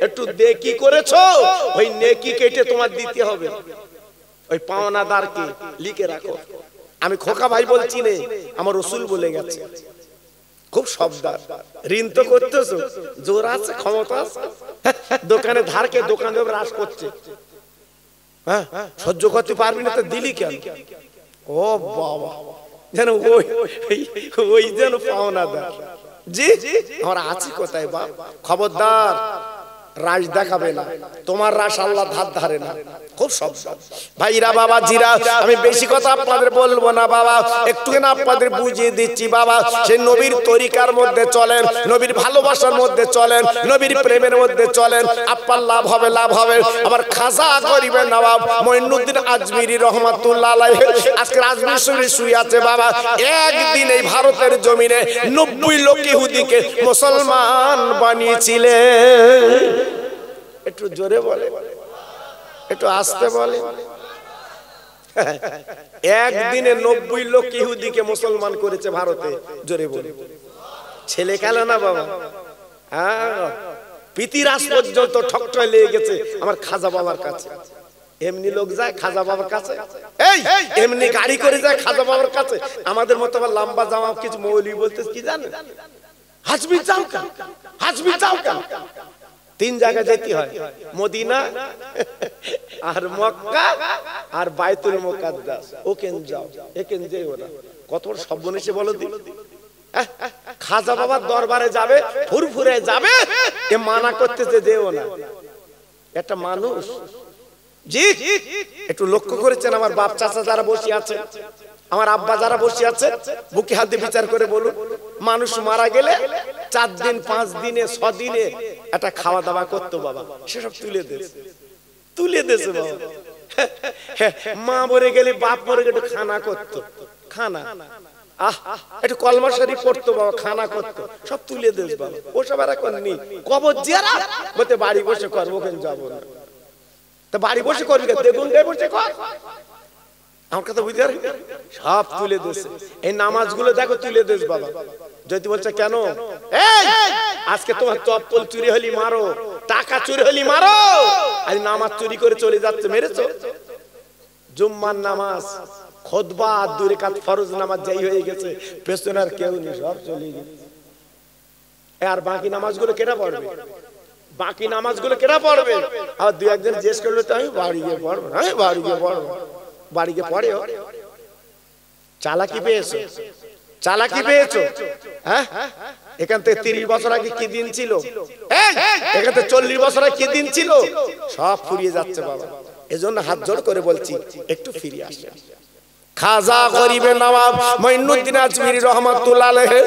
একটু নেকি করেছো, ওই নেকি কেটে তোমার দিতে হবে। ওই পাওনাদারকে লিখে রাখো। আমি খোকা ভাই বলছি না, আমার রসুল বলে গেছে, খুব সাবধান। ঋণ তো করতেছো, জোর আছে, ক্ষমতা আছে, দোকানে ধারকে দোকানে হ্রাস করছে, হ্যাঁ সহ্য করতে পারবি না তো দিলি কেন? ও বাবা, যেন ওই যেন পাওনাদার। জি আমরা আছি কোথায় বাপ? খবরদার রাশ দেখাবে না, তোমার রাশ আল্লাহ ধার ধারে না। খুব সব ভাইরা বাবা জিরা, আমি বেশি কথা আপনাদের বলবো না বাবা, একটুখানি আপনাদের বুঝিয়ে দিচ্ছি বাবা। সেই নবীর তরিকার মধ্যে চলেন, নবীর ভালোবাসার মধ্যে চলেন, নবীর প্রেমের মধ্যে চলেন, আপনার লাভ হবে, লাভ হবে। আবার খাজা গরিবের নবাব মঈনুদ্দিন আজমিরি রহমাতুল্লাহ আলাইহি আজকে আজমির শরীফে শুয়ে আছে বাবা। একদিন এই ভারতের জমিনে 90 লক্ষ ইহুদিকে মুসলমান বানিয়েছিলেন। একটু জোরে বলে, একটু আস্তে বলে। একদিনে 90 লক্ষ ইহুদিকে মুসলমান করেছে ভারতে, জোরে বলে। ছেলে খেলে না বাবা, হ্যাঁ পিতিরাস পর্যন্ত ঠকঠয় লেগে গেছে আমার খাজা বাবার কাছে। এমনি লোক যায় খাজা বাবার কাছে, এই এমনি গাড়ি করে যায় খাজা বাবার কাছে। আমাদের মতো আবার লম্বা জামা কিছু মৌলবি বলতে কি জানেন, হাজবি যাও কেন, হাজবি যাও কেন। 3 জায়গায় যেতে হয়, মদিনা আর মক্কা আর বাইতুল মুকাদ্দাস। ওকেন যাও, একেন যেও না। কত বড় সর্বনেশে বলো দিন। খাজা বাবার দরবারে যাবে, ফুরফুরে যাবে, এ মানা করতেছে যেও না। একটা মানুষ, জি একটু লক্ষ্য করেছেন আমার বাপ চাচা যারা বসে আছে, আমার আব্বা যারা বসে আছে, বুকে হাত দিয়ে বিচার করে বলুন, মানুষ মারা গেলে 4 দিন 5 দিনে 6 দিনে একটা খাওয়া দাওয়া করতো বাবা, সেসব তুলে দিয়েছে বাবা। মা মরে গেলে, বাপ মরে গেলে খানা করতো, খানা একটু কলমা শরীফ পড়তো বাবা, খানা করতো, সব তুলে দিস বাবা। ওসব আর এখন নেই। কবর জিয়ারত বলতে বাড়ি বসে করবো, কেন যাবো না। তা বাড়ি বসে করবি, দেখুন বসে কর, আমার কথা বুঝতে পারি, সব তুলে দিস। এই নামাজগুলো দেখো তুলে দিস বাবা। যদি বলছে কেন, আজকে তোমার চপ্পল চুরি হলি মারো, টাকা চুরি হলি মারো, আজ নামাজ চুরি করে চলে যাচ্ছে, মেরেছো। জুম্মার নামাজ, খুতবা, 2 রাকাত ফরজ নামাজ যাই হয়ে গেছে, পেছনে আর কেউ নেই, সব চলে গেছে। আর বাকি নামাজগুলো কেনা পড়বে, বাকি নামাজগুলো কেনা পড়বে। আর 2-1 জন জিজ্ঞেস করবে, তো আমি বাড়ি গিয়ে পড়বো, আমি বাড়ি গিয়ে পড়বো। বাড়ি গিয়ে পড়ে চালাকি পেয়েছো, চালাকি পেয়েছো। হ্যাঁ, এখান থেকে 30 বছর আগে কি দিন ছিল, এখান থেকে 40 বছর আগে কি দিন ছিল, সব ফুরিয়ে যাচ্ছে বাবা। এজন্য হাত জোড় করে বলছি, একটু ফিরে আসেন। খাজা গরিবের নবাব মঈনুদ্দিন আজমিরি রহমাতুল্লাহ আলাইহি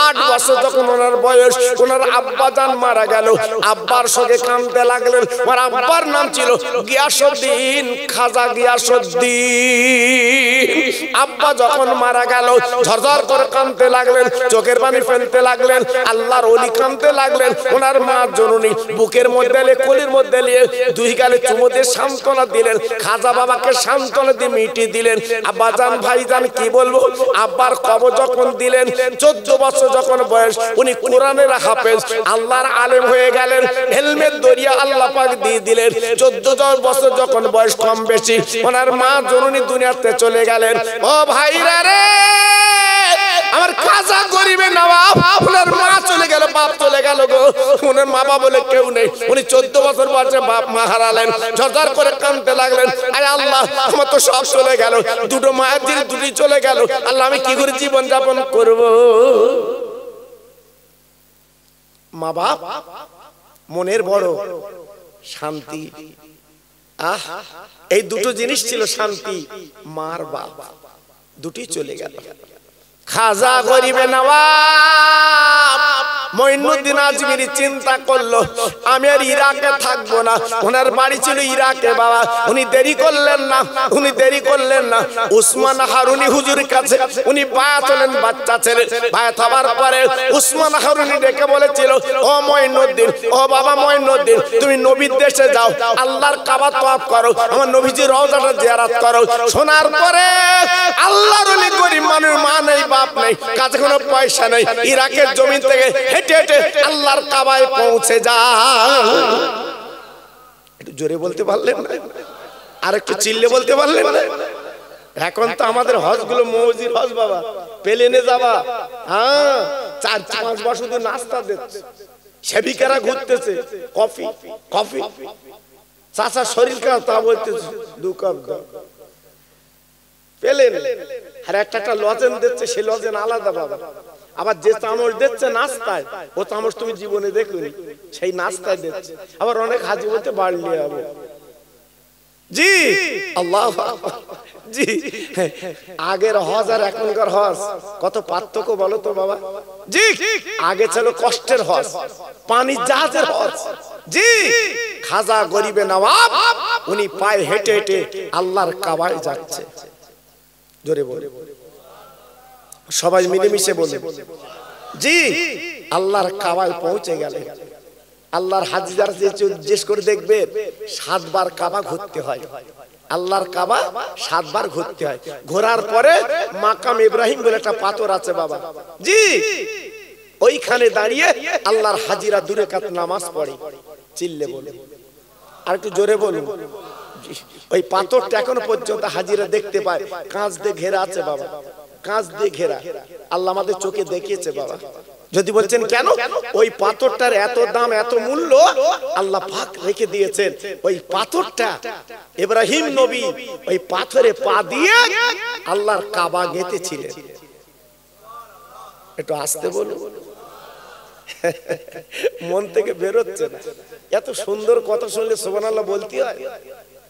8 বছর যখন ওনার বয়স, ওনার আব্বা জান মারা গেল। আব্বার সঙ্গে কাঁদতে লাগলেন। ওনার আব্বার নাম ছিল গিয়াসউদ্দিন, খাজা গিয়াসউদ্দিন। আব্বা যখন মারা গেল, ঝরঝর করে কাঁদতে লাগলেন, চোখের পানি ফেলতে লাগলেন, আল্লাহর ওলি কাঁদতে লাগলেন। ওনার মা জননী বুকের মধ্যে নিয়ে, কোলের মধ্যে নিয়ে 2 গালে চুমু দিয়ে সান্ত্বনা দিলেন। খাজা বাবাকে সান্ত্বনা দিয়ে মিটিয়ে দিলেন। আব্বা ভাইজান কি বলবো, আব্বার কবর যখন দিলেন, 14 বছর যখন বয়স, উনি কোরআনের হাফেজ, আল্লাহর আলেম হয়ে গেলেন, ইলমের দরিয়া আল্লাহ পাক দিয়ে দিলেন। 14 বছর যখন বয়স, কম বেশি ওনার মা জননী দুনিয়াতে চলে গেলেন। ও ভাইরা রে, আমার খাজা গরিবে নবাব, ওনার মা চলে গেল, বাপ চলে গেল গো। ওনার মা বাবা বলে কেউ নেই। উনি 14 বছর বয়সে বাপ মা হারালেন, ঝরঝর করে কাঁদতে লাগলেন। আয় আল্লাহ, আমার তো সব চলে গেল, 2টো মায়ের জিনিস 2টি চলে গেল, আল্লাহ আমি কি করে জীবন যাপন করব। মা বাপ মনের বড় শান্তি, এই 2টো জিনিস ছিল শান্তি। মার বাপ 2টি চলে গেল। খাজা গরিবে নবাব মঈনুদ্দিন আজমিরি চিন্তা করলো, আমি আর ইরাকে থাকবো না। ওনার বাড়ি ছিল ইরাকে বাবা। উনি দেরি করলেন না, উনি দেরি করলেন না। উসমান হারুনি হুজুরের কাছে উনি বায়াত হলেন, বাচ্চা ছেলে। বায়াত হবার পরে উসমান হারুনি ডেকে বলেছিল, ও মঈনুদ্দিন, ও বাবা মঈনুদ্দিন, তুমি নবীর দেশে যাও, আল্লাহর কাবা তওয়াফ করো, আমার নবীজির রওজাটা জিয়ারত করো। শোনার পরে আল্লাহর ওলি গরিব মানুষ, মা নেই, বাপ নেই, কাছে কোনো পয়সা নেই, ইরাকের জমিন থেকে হেঁটে হেঁটে আল্লাহর কাবায় পৌঁছে যায়। একটু জোরে বলতে পারলেন না? আর একটু চিল্লে বলতে পারলেন না? এখন তো আমাদের হজ গুলো মৌজির হজ বাবা, প্লেনে যাবা, হ্যাঁ 4-5 বার শুধু নাস্তা দিচ্ছে, সেবিকারা ঘুরতেছে, কফি কফি, চাচা শরীর খারাপ, তা বলতেছে 2 কাপ দাও, পেলেন। আর একটা লজেন দিচ্ছে, সেই লজেন আলাদা বাবা। আবার যে চামচ দিচ্ছে নাস্তায়, ও চামচ তুমি জীবনে দেখোনি, সেই নাস্তায় দিচ্ছে। আবার অনেক হাজি বলতে বাড়লি যাবো। জি আল্লাহ, জি আগের হজ আর এখনকার হজ কত পার্থক্য বলো তো বাবা। জি আগে ছিল কষ্টের হজ, পানি জাহাজের হজ। জি খাজা গরিবে নওয়াব উনি পায়ে হেঁটে হেঁটে আল্লাহর কাবায় যাচ্ছে। জোরে বলে, সবাই মিলেমিশে বলে। জি আল্লাহর কাবায় পৌঁছে গেলে আল্লাহর হাজিরা জিজ্ঞেস করে দেখবে 7 বার কাবা ঘুরতে হয়। আল্লাহর কাবা 7 বার ঘুরতে হয়। ঘোরার পরে মাকাম ইব্রাহিম বলে একটা পাথর আছে বাবা। জি ওইখানে দাঁড়িয়ে আল্লাহর হাজিরা 2 রাকাত নামাজ পড়ে। চিল্লে বলে, আর একটু জোরে বলুন। ওই পাথরটা এখনো পর্যন্ত হাজিরা দেখতে পায়, কাঁচ দিয়ে ঘেরা আছে বাবা, কাঁচ দিয়ে ঘেরা। আল্লাহ আমাদের চোখে দেখিয়েছে বাবা। যদি বলছেন কেন, ওই পাথরটার এত দাম, এত মূল্য আল্লাহ পাক রেখে দিয়েছেন। ওই পাথরটা ইব্রাহিম নবী ওই পাথরে পা দিয়ে আল্লাহর কাবা গেঁথেছিলেন। একটু আস্তে বলুন, মন থেকে বেরোচ্ছে না। এত সুন্দর কথা শুনলে সুবহানাল্লাহ বলতে হয়,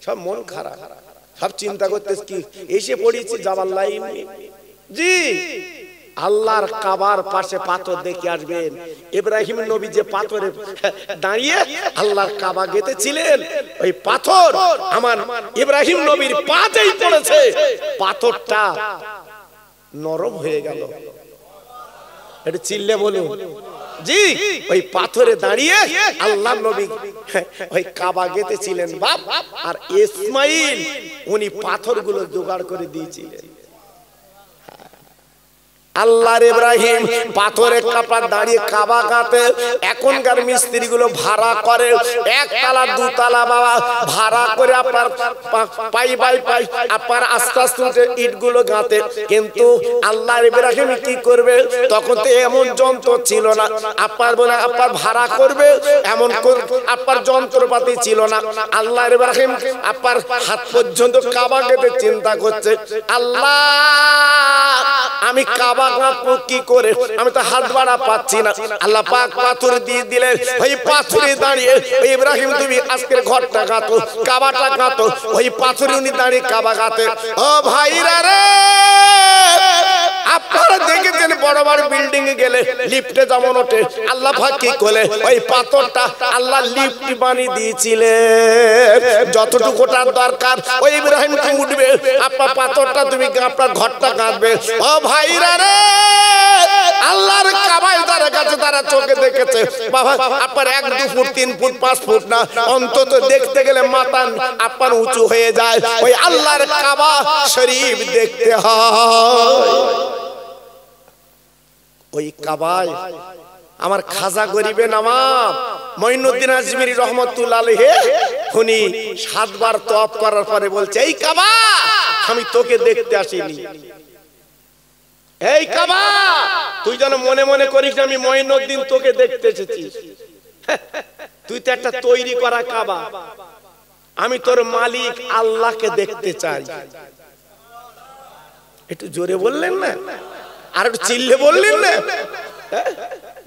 সব মন খারাপ, সব চিন্তা করতে কি এসে পড়েছি যাবার লাইন। জি আল্লাহর কাবার পাশে পাথর দেখে আসবেন। ইব্রাহিম নবী যে পাথরে দাঁড়িয়ে আল্লাহর কাবা গেঁথেছিলেন, ওই পাথর আমার ইব্রাহিম নবীর পাতেই পড়েছে, পাথরটা নরম হয়ে গেল। এটা চিল্লে বলুন। জি ওই পাথরে দাঁড়িয়ে আল্লাহ নবী ওই কাবা গেঁথেছিলেন বাপ, আর ইসমাইল উনি পাথরগুলো জোগাড় করে দিয়েছিলেন। আল্লাহর ইব্রাহিম পাথরের কাপড় দাঁড়িয়ে কাবা গাঁথে। এখনকার মিস্ত্রি গুলো ভাড়া করে, 1 তলা 2 তলা বাবা ভাড়া করে আপনার পাই বাই পাই আপনার আস্তে আস্তে ইট গুলো গাঁথে। কিন্তু আল্লাহর ইব্রাহিম কি করবে, তখন তো এমন যন্ত্র ছিল না, আপনার বলে আপনার ভাড়া করবে এমন আপনার যন্ত্রপাতি ছিল না। আল্লাহর ইব্রাহিম আপনার হাত পর্যন্ত কাবা গেঁথে চিন্তা করছে, আল্লাহ আমি কাবা কি করে, আমি তো হাত বাড়া পাচ্ছি না। আল্লাহ পাক পাথর দিয়ে দিলেন। ওই পাথরে দাঁড়িয়ে ইব্রাহিম তুমি আজকের ঘরটা গাঁথো, কাবাটা গাঁথো। ওই পাথরে উনি দাঁড়িয়ে কাবা গাঁথে। ও ভাইরা রে, আপনারা দেখেছেন বড় বড় বিল্ডিং এ গেলে লিফটে যেমন ওঠে, আল্লাহ পাক কি করে ওই পাথরটা আল্লাহ লিফট বানিয়ে দিয়েছিলেন। যতটুকু ওঠার দরকার ওই ইব্রাহিম কি উঠবে, আপনার পাথরটা তুমি আপনার ঘরটা গাঁথবে। ও ভাইরা রে, আল্লাহর কাবায় তার কাছে তারা চোখে দেখেছে বাবা আপনার 1-2 ফুট 3 ফুট 5 ফুট না, অন্তত দেখতে গেলে মাথা আপনার উঁচু হয়ে যায়। ওই আল্লাহর কাবা শরীফ দেখতে হয়। ওই কাবায় আমার খাজা গরিবে নওয়াব মঈনুদ্দিন আজমিরি রহমাতুল্লাহ আলাইহি উনি 7 বার তওয়াফ করার পরে বলছে, এই কাবা আমি তোকে দেখতে আসিনি। এই কাবা তুই যেন মনে মনে করিস আমি মঈনুদ্দিন তোকে দেখতে এসেছি, তুই তো একটা তৈরি করা কাবা। আমি তোর মালিক আল্লাহকে দেখতে চাই। একটু জোরে বললেন না, আর একটু চিল্লে বললেন না।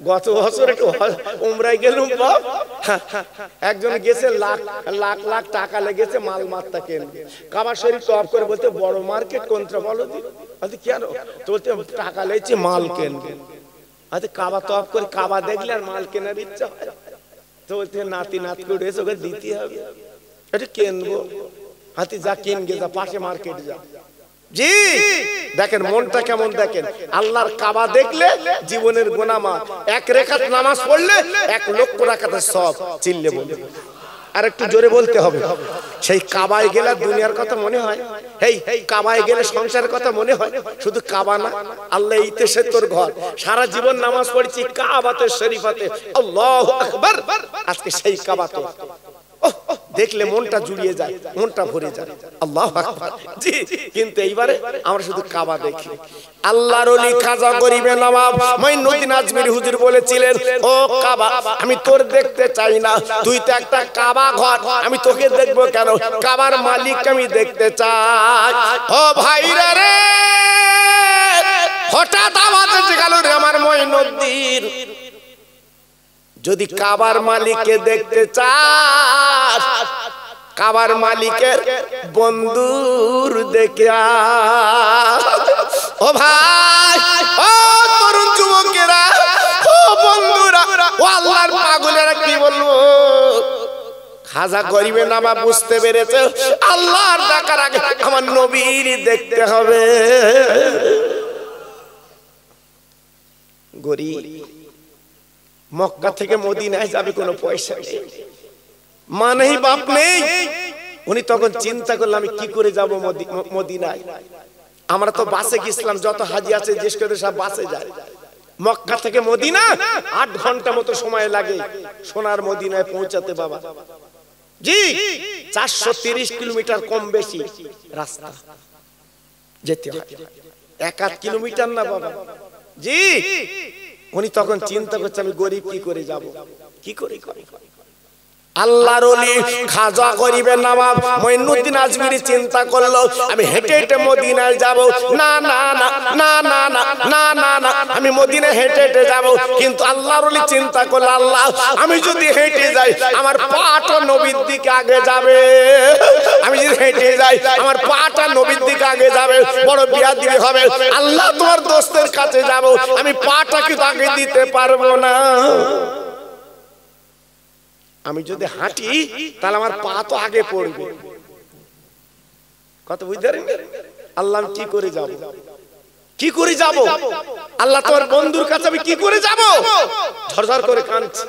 গত বছর একটু উমরায় গেলুম বাপ, একজন গেছে লাখ লাখ লাখ টাকা লেগেছে মাল মাত্তা কেনবে। কাবা শরীফ তওয়াফ করে বলতে বড় মার্কেট কোনটা বলো দি, বলতে কেন তো বলতে টাকা লেগেছে মাল কেনবে। আচ্ছা কাবা তওয়াফ করে কাবা দেখলে আর মাল কেনার ইচ্ছা হয় তো বলতে নাতি নাত করে এসে ওকে দিতে হবে, এটা কেনবো। হাতি যা কেনগে যা পাশে মার্কেট যা। জি দেখেন মনটা কেমন, দেখেন আল্লাহর কাবা দেখলে জীবনের গুনাহ মাফ। 1 রাকাত নামাজ পড়লে 1 লক্ষ রাকাতের সওয়াব। চিল্লে বলুন, আর একটু জোরে বলতে হবে। সেই কাবায় গেলে দুনিয়ার কথা মনে হয়, এই কাবায় গেলে সংসারের কথা মনে হয়। শুধু কাবা না, আল্লাহ এইতে সে তোর ঘর। সারা জীবন নামাজ পড়েছি কাবাতে শরীফাতে, আল্লাহু আকবার। আজকে সেই কাবাতে দেখলে মনটা জুড়িয়ে যায়, মনটা ভরে যায়। আল্লাহু আকবার। জি কিন্তু এইবারে আমরা শুধু কাবা দেখি। আল্লাহর ওলি খাজা গরিবে নওয়াব মঈনুদ্দিন আজমিরি হুজুর বলেছিলেন, ও কাবা আমি তোর দেখতে চাই না, তুই তো একটা কাবা ঘর, আমি তোকে দেখবো কেন, কাবার মালিক আমি দেখতে চাই। ও ভাইরা রে, হঠাৎ আওয়াজ এসে গেল, রে আমার মঈনুদ্দিন, যদি কাবার মালিককে দেখতে চাস, কাবার মালিকের বন্ধুর দেখে ও ভাই, ও তরুণ যুবকেরা, ও বন্ধুরা, ও আল্লাহর পাগলেরা, কি বলবো, খাজা গরিবে নামা বুঝতে পেরেছে আল্লাহর ডাকার আগে আমার নবীর দেখতে হবে। গরিব মক্কা থেকে মদিনায় যাবে, কোনো পয়সা নেই, মা নেই, বাপ নেই। উনি তখন চিন্তা করলাম আমি কি করে যাব মদিনায়। আমরা তো বাসে গেছিলাম, যত হাজি আছে জিজ্ঞেস করে সব বাসে যায়। মক্কা থেকে মদিনা 8 ঘন্টা মতো সময় লাগে সোনার মদিনায় পৌঁছাতে বাবা জি। 430 কিলোমিটার কম বেশি রাস্তা যেতে হয়, 1-8 কিলোমিটার না বাবা জি। উনি তখন চিন্তা করছে আমি গরিব কি করে যাব, কি করে করে। আল্লাহর ওলি খাজা গরিবের নবাব মঈনুদ্দিন আজমিরি চিন্তা করলো আমি হেঁটে হেঁটে মদিনায় যাব। না না না না না না না না না, আমি মদিনায় হেঁটে হেঁটে যাব। কিন্তু আল্লাহর ওলি চিন্তা করলো, আল্লাহ আমি যদি হেঁটে যাই আমার পাটা নবীর দিকে আগে যাবে, আমি যদি হেঁটে যাই আমার পাটা নবীর দিকে আগে যাবে, বড় বিয়াদবি হবে। আল্লাহ তোমার দোস্তের কাছে যাব, আমি পাটা কিন্তু আগে দিতে পারবো না। আমি যদি হাঁটি তাহলে আমার পা তো আগে পড়বে, কত বুঝতে পারেন। আল্লাহ কি করে যাব, কি করে যাব, আল্লাহ তোমার বন্ধুর কাছে আমি কি করে যাব। ঝরঝর করে কাঁদছে,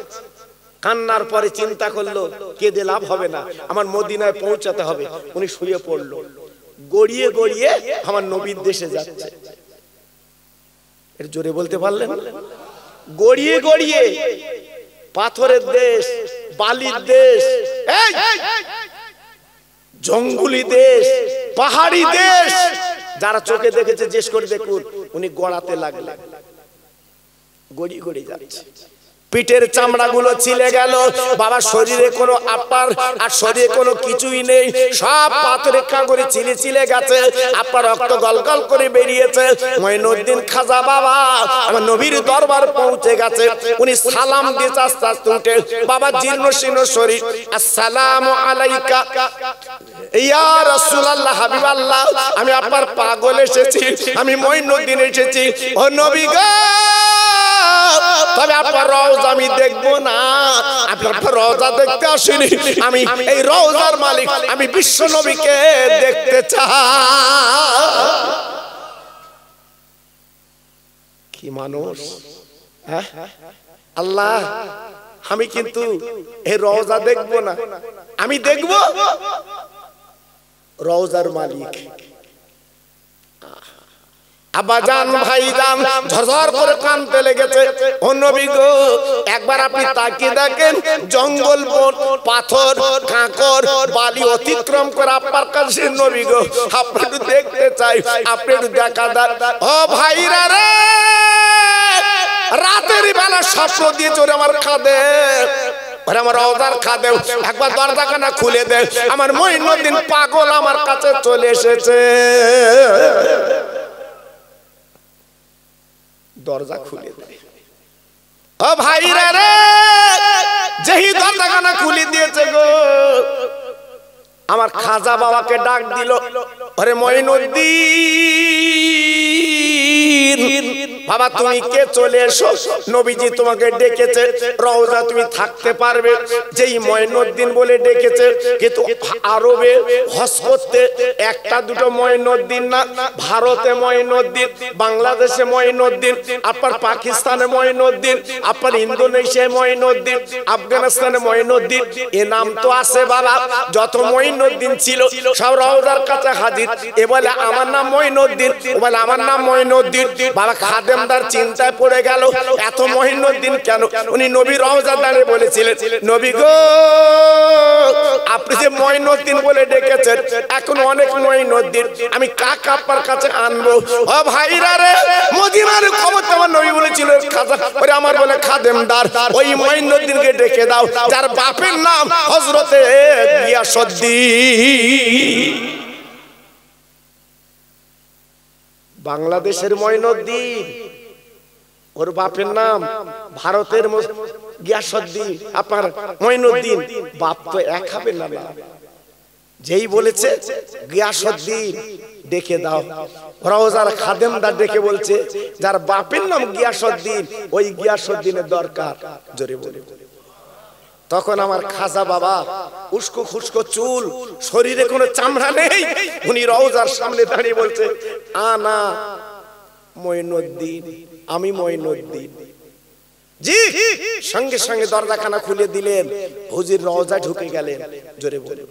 কান্নার পরে চিন্তা করলো কেঁদে লাভ হবে না, আমার মদিনায় পৌঁছাতে হবে। উনি শুয়ে পড়লো, গড়িয়ে গড়িয়ে আমার নবীর দেশে যাচ্ছে। এর জোরে বলতে পারলেন, গড়িয়ে গড়িয়ে, পাথরের দেশ, বালির দেশ, জঙ্গলি দেশ, পাহাড়ি দেশ, যারা চোখে দেখেছে জিজ্ঞেস করে দেখুন। উনি গড়াতে লাগলেন, গড়ি গড়ি যাচ্ছে। পিঠের চামড়া গুলো ছিলে গেল বাবা, শরীরে কোনো আপার আর শরীরে কোনো কিছুই নেই, সব পাথরের কাগরে ছিলে ছিলে গেছে, আপনার রক্ত গলগল করে বেরিয়েছে। মঈনুদ্দিন খাজা বাবা আমার নবীর দরবার পৌঁছে গেছে। উনি সালাম দিতে আস্তে আস্তে উঠে, বাবা জীর্ণ শীর্ণ শরীর, আসসালামু আলাইকা ইয়া রাসূলুল্লাহ, হাবিবাল্লাহ, আমি আপনার পাগল এসেছি, আমি মঈনুদ্দিন এসেছি। ও নবী গো, তবে আপনার রওজা আমি দেখবো না, আপনার রওজা দেখতে আসিনি, আমি এই রওজার মালিক, আমি বিশ্ব নবীকে দেখতে চাই। কি মানুষ, হ্যাঁ আল্লাহ, আমি কিন্তু এই রওজা দেখবো না, আমি দেখবো রওজার মালিক। আব্বাজান ভাইজান ঝরঝর করে কাঁদতে লেগেছে। ও নবী গো, একবার আপনি তাকিয়ে দেখেন, জঙ্গল, বন, পাথর, কাঁকর, বালি অতিক্রম করে আপনার কাছে নবী গো আপনি একটু দেখতে চাই, আপনি একটু দেখা দেন। ও ভাইরা রে, রাতের বেলা স্বপ্ন দিয়ে চলে আমার খাদে, আমার রওজার খাদে, একবার দরজাখানা খুলে দে, আমার মঈনুদ্দিন পাগল আমার কাছে চলে এসেছে। দরজা খুলে দেয়। ও ভাইরা রে, যেই দরজাখানা খুলে দিয়েছে গো, আমার খাজা বাবাকে ডাক দিল, আরে মঈনুদ্দিন বাবা তুমি কে, চলে এসো, নবীজি তোমাকে ডেকেছে, রওজা তুমি থাকতে পারবে। যেই মঈনুদ্দিন বলে ডেকেছে, কিন্তু আরবে হজ করতে একটা দুটো মঈনুদ্দিন না, ভারতে মঈনুদ্দিন, বাংলাদেশে মঈনুদ্দিন, আপনার পাকিস্তানে মঈনুদ্দিন, আপনার ইন্দোনেশিয়ায় মঈনুদ্দিন, আফগানিস্তানে মঈনুদ্দিন, এ নাম তো আছে বাবা। যত মঈনুদ্দিন ছিল সব রওজার কাছে হাজির। এ বলে আমার নাম মঈনুদ্দিন, ও বলে আমার নাম মঈনুদ্দিন। বাবা খাদেমদার চিন্তায় পড়ে গেল, এত মঈনুদ্দিন কেন? উনি নবী রওজা দাঁড়িয়ে বলেছিলেন, নবী গো আপনি যে মঈনুদ্দিন বলে ডেকেছেন, এখন অনেক মঈনুদ্দিন, আমি কাকে আপনার কাছে আনবো? ও ভাইরা রে, মদিনার খবর তো আমার নবী বলেছিল খাজা, ওরে আমার বলে খাদেমদার, ওই মঈনুদ্দিনকে ডেকে দাও যার বাপের নাম হযরতে গিয়াসউদ্দিন। বাংলাদেশের মঈনুদ্দিন, ওর বাপের নাম ভারতের গিয়াসউদ্দিন, আপনার মঈনুদ্দিন, বাপ তো এক হবে না। যেই বলেছে গিয়াসউদ্দিন ডেকে দাও, রওজার খাদেমদার ডেকে বলছে যার বাপের নাম গিয়াসউদ্দিন ওই গিয়াসউদ্দিনের দরকার, জোরে বলে। তখন আমার খাজা বাবা উস্কো খুস্কো চুল, শরীরে কোনো চামড়া নেই, উনি রওজার সামনে দাঁড়িয়ে বলছে আনা মঈনুদ্দিন, আমি মঈনুদ্দিন। জি, সঙ্গে সঙ্গে দরজাখানা খুলে দিলেন, হুজুর রওজায় ঢুকে গেলেন, জোরে বলে।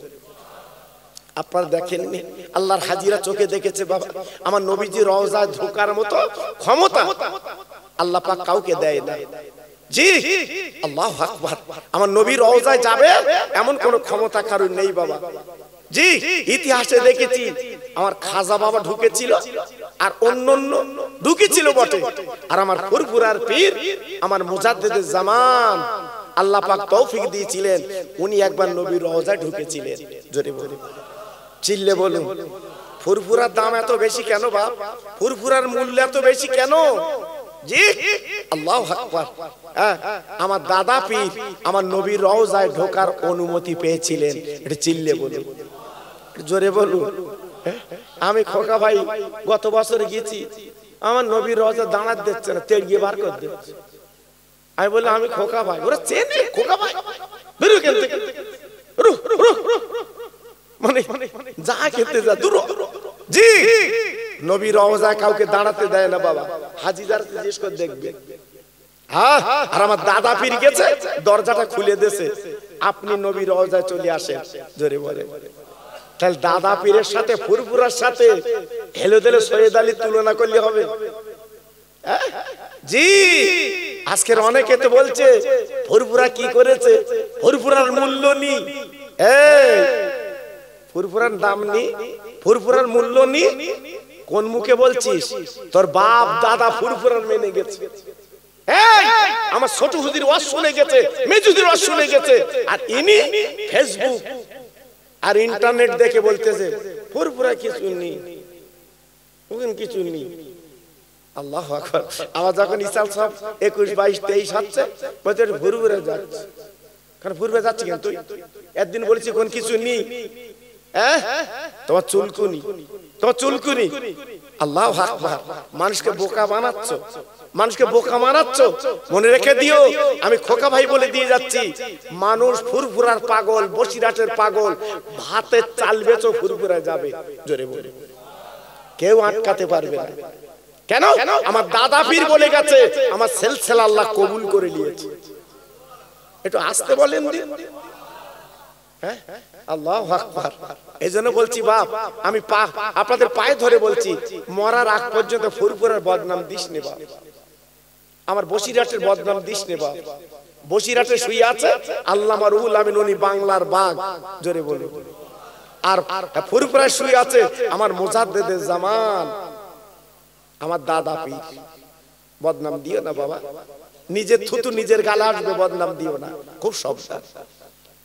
আপনারা দেখেননি, আল্লাহর হাজিরা চোখে দেখেছে বাবা, আমার নবীজি রওজায় ঢোকার মতো ক্ষমতা আল্লাহ পাক কাউকে দেয় না। জি, আল্লাহু আকবার, আমার নবী রওজায় যাবে এমন কোন ক্ষমতা কারণ নেই বাবা। জি, ইতিহাসে দেখেছি আমার খাজা বাবা ঢুকেছিল আর অন্যান্য ঢুকেছিল বটে, আর আমার ফুরফুরার পীর আমার মুজাদ্দিদুজ জামান আল্লাহ পাক তৌফিক দিয়েছিলেন, উনি একবার নবীর রওজায় ঢুকেছিলেন, জোরে বলে চিল্লে বলুন। ফুরফুরার দাম এত বেশি কেন বাপ? ফুরফুরার মূল্য এত বেশি কেন? জি, আল্লাহু আকবার। আমার দাদা পীর আমার নবীর রওজায় ঢোকার অনুমতি পেয়েছিলেন, এটা চিল্লে বলুন, জোরে বলুন। আমি খোকা ভাই গত বছর গেছি, আমার নবীর রওজা দাঁড়াতে দিচ্ছে না, তেড়িয়ে বার করে দিচ্ছে। আমি বললাম আমি খোকা ভাই, ওরা চেনে খোকা ভাই, বেরো কেন থেকে, মানে যা খেতে যা দূর। জি, নবী রওজায় কাউকে দাঁড়াতে দেয় না বাবা, হাজিদার জিজ্ঞেস করে দেখবে। আর আমার দাদা পীর গেছে, দরজাটা খুলে দিয়েছে, আপনি নবী রওজায় চলে আসেন, জোরে বলে। তাহলে দাদা পীরের সাথে ফুরফুরার সাথে হেলে দেলে সৈয়দ আলীর তুলনা করলে হবে? জি, আজকের অনেকে তো বলছে ফুরফুরা কি করেছে, ফুরফুরার মূল্য নেই, ফুরফুরার দাম নেই, ফুরফুরার মূল্য নেই। কোন মুখে বলছিস? তোর বাপ দাদা ফুরফুরার মেনে গেছে, আমার ছোট হুজুর ওয়াজ শুনে গেছে, মেজুদির ওয়াজ শুনে গেছে, আর ইনি ফেসবুক আর ইন্টারনেট দেখে বলতেছে ফুরফুরা কিছু নেই, কিছু নেই। আল্লাহু আকবার। আবার যখন ইসাল সব 21, 22, 23 হচ্ছে, বলতে ফুরফুরা যাচ্ছে, কারণ ফুরফুরা যাচ্ছে কেন? তুই একদিন বলেছি কোন কিছু নেই, তোমার চুলকুনি, তোমার চুলকুনি। আল্লাহু আকবার। মানুষকে বোকা বানাচ্ছ, মানুষকে বোকা বানাচ্ছ। মনে রেখে দিও, আমি খোকা ভাই বলে দিয়ে যাচ্ছি, মানুষ ফুরফুরার পাগল, বসিরহাটের পাগল, ভাতের চাল বেচো ফুরফুরা যাবে, জোরে বলে, কেউ আটকাতে পারবে না। কেন? আমার দাদা পীর বলে গেছে, আমার সিলসিলা আল্লাহ কবুল করে নিয়েছে। একটু আসতে বলেন দিন। আল্লাহু আকবার। এইজন্য বলছি বাপ, আমি আপনাদের পায়ে ধরে বলছি, মরার আগ পর্যন্ত ফুরফুরার বদনাম দিস নে বাপ, আমার বসিরহাটের বদনাম দিস নে বাপ। বসিরহাটে শুয়ে আছে আল্লামা রুহুল আমিন, উনি বাংলার বাঘ, জোরে বলে। আর ফুরফুরায় শুয়ে আছে আমার মুজাদ্দিদুজ জামান, আমার দাদা পীর। বদনাম দিও না বাবা, নিজের থুতু নিজের গালে আসবে, বদনাম দিও না, খুব সাবধান।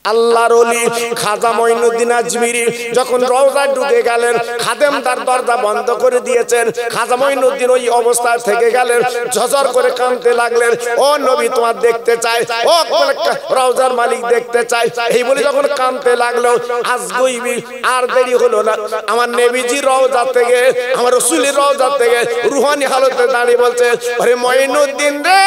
আল্লাহর ওলি খাজা মঈনুদ্দিন আজমিরি যখন রওজায় ঢুকে গেলেন, খাদেমদার দরজা বন্ধ করে দিয়েছেন, খাজা মঈনুদ্দিন ওই অবস্থায় থেকে গেলেন, ঝরঝর করে কাঁদতে লাগলেন, ও নবী তোমার দেখতে চাই, ও রওজার মালিক দেখতে চাই। এই বলে যখন কাঁদতে লাগলো, আজ গইবি আর দেরি হলো না, আমার নবীজি রওজা থেকে, আমার রাসূলের রওজা থেকে রুহানি হালতে দাঁড়িয়ে বলছে, আরে মঈনুদ্দিন রে,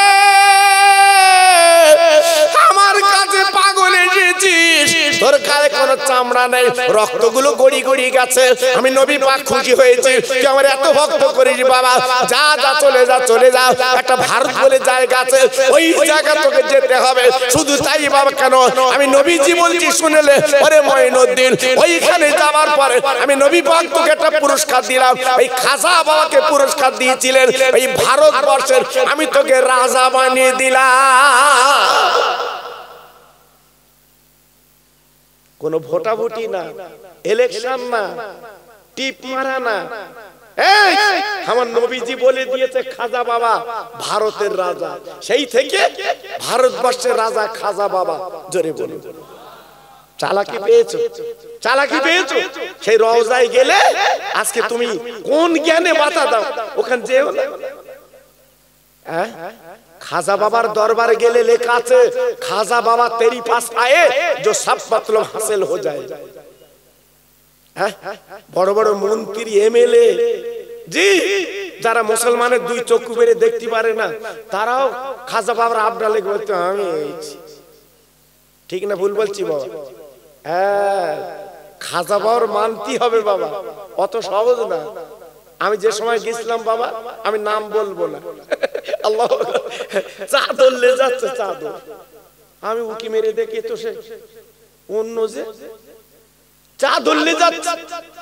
আমার কাছে পাগল এসেছিস, তোর গায়ে কোনো চামড়া নেই, রক্তগুলো গড়ি গড়ি গেছে, আমি নবী পাক খুশি হয়েছি, তুই আমার এত ভক্ত করিস বাবা, যা যা চলে যা, চলে যা, একটা ভারত বলে জায়গা আছে, ওই জায়গা তোকে যেতে হবে। শুধু তাই বাবা কেন, আমি নবীজি বলছি শুনেলে, আরে মঈনুদ্দিন, ওইখানে যাওয়ার পরে আমি নবী পাক তোকে একটা পুরস্কার দিলাম, এই খাজা বাবাকে পুরস্কার দিয়েছিলেন, এই ভারতবর্ষের আমি তোকে রাজা বানিয়ে দিলাম। কোন ভোটাভুটি না, ইলেকশন না, টিপ মারা না, আমার নবীজি বলে দিয়েছে খাজা বাবা ভারতের রাজা, সেই থেকে ভারতবর্ষের রাজা খাজা বাবা, জোরে বলুন। চালাকি পেয়েছো, চালাকি পেয়েছো। সেই রওজায় গেলে আজকে তুমি কোন জ্ঞানে বাতা দাও, ওখানে যেও না। খাজা বাবার দরবারে গেলে লেখা আছে, খাজা বাবা তেরি পাস আয়ে जो सब मतलब हासिल हो जाए। বড় বড় মন্ত্রী এমএলএ জি, যারা মুসলমানের দুই চক্ষু বেরে দেখতে পারে না, তারাও খাজা বাবার আবডালে বলতে আমি ঠিক না ভুল বলছি বাবা? হ্যাঁ, খাজা বাবার মানতে হবে বাবা, অত সহজ না। আমি যে সময় গেছিলাম বাবা, আমি নাম বলবো না, আল্লাহ, চাদর লে যাচ্ছে চাদর, আমি উকি মেরে দেখি তো সে অন্য যে চাদর লে যাচ্ছে।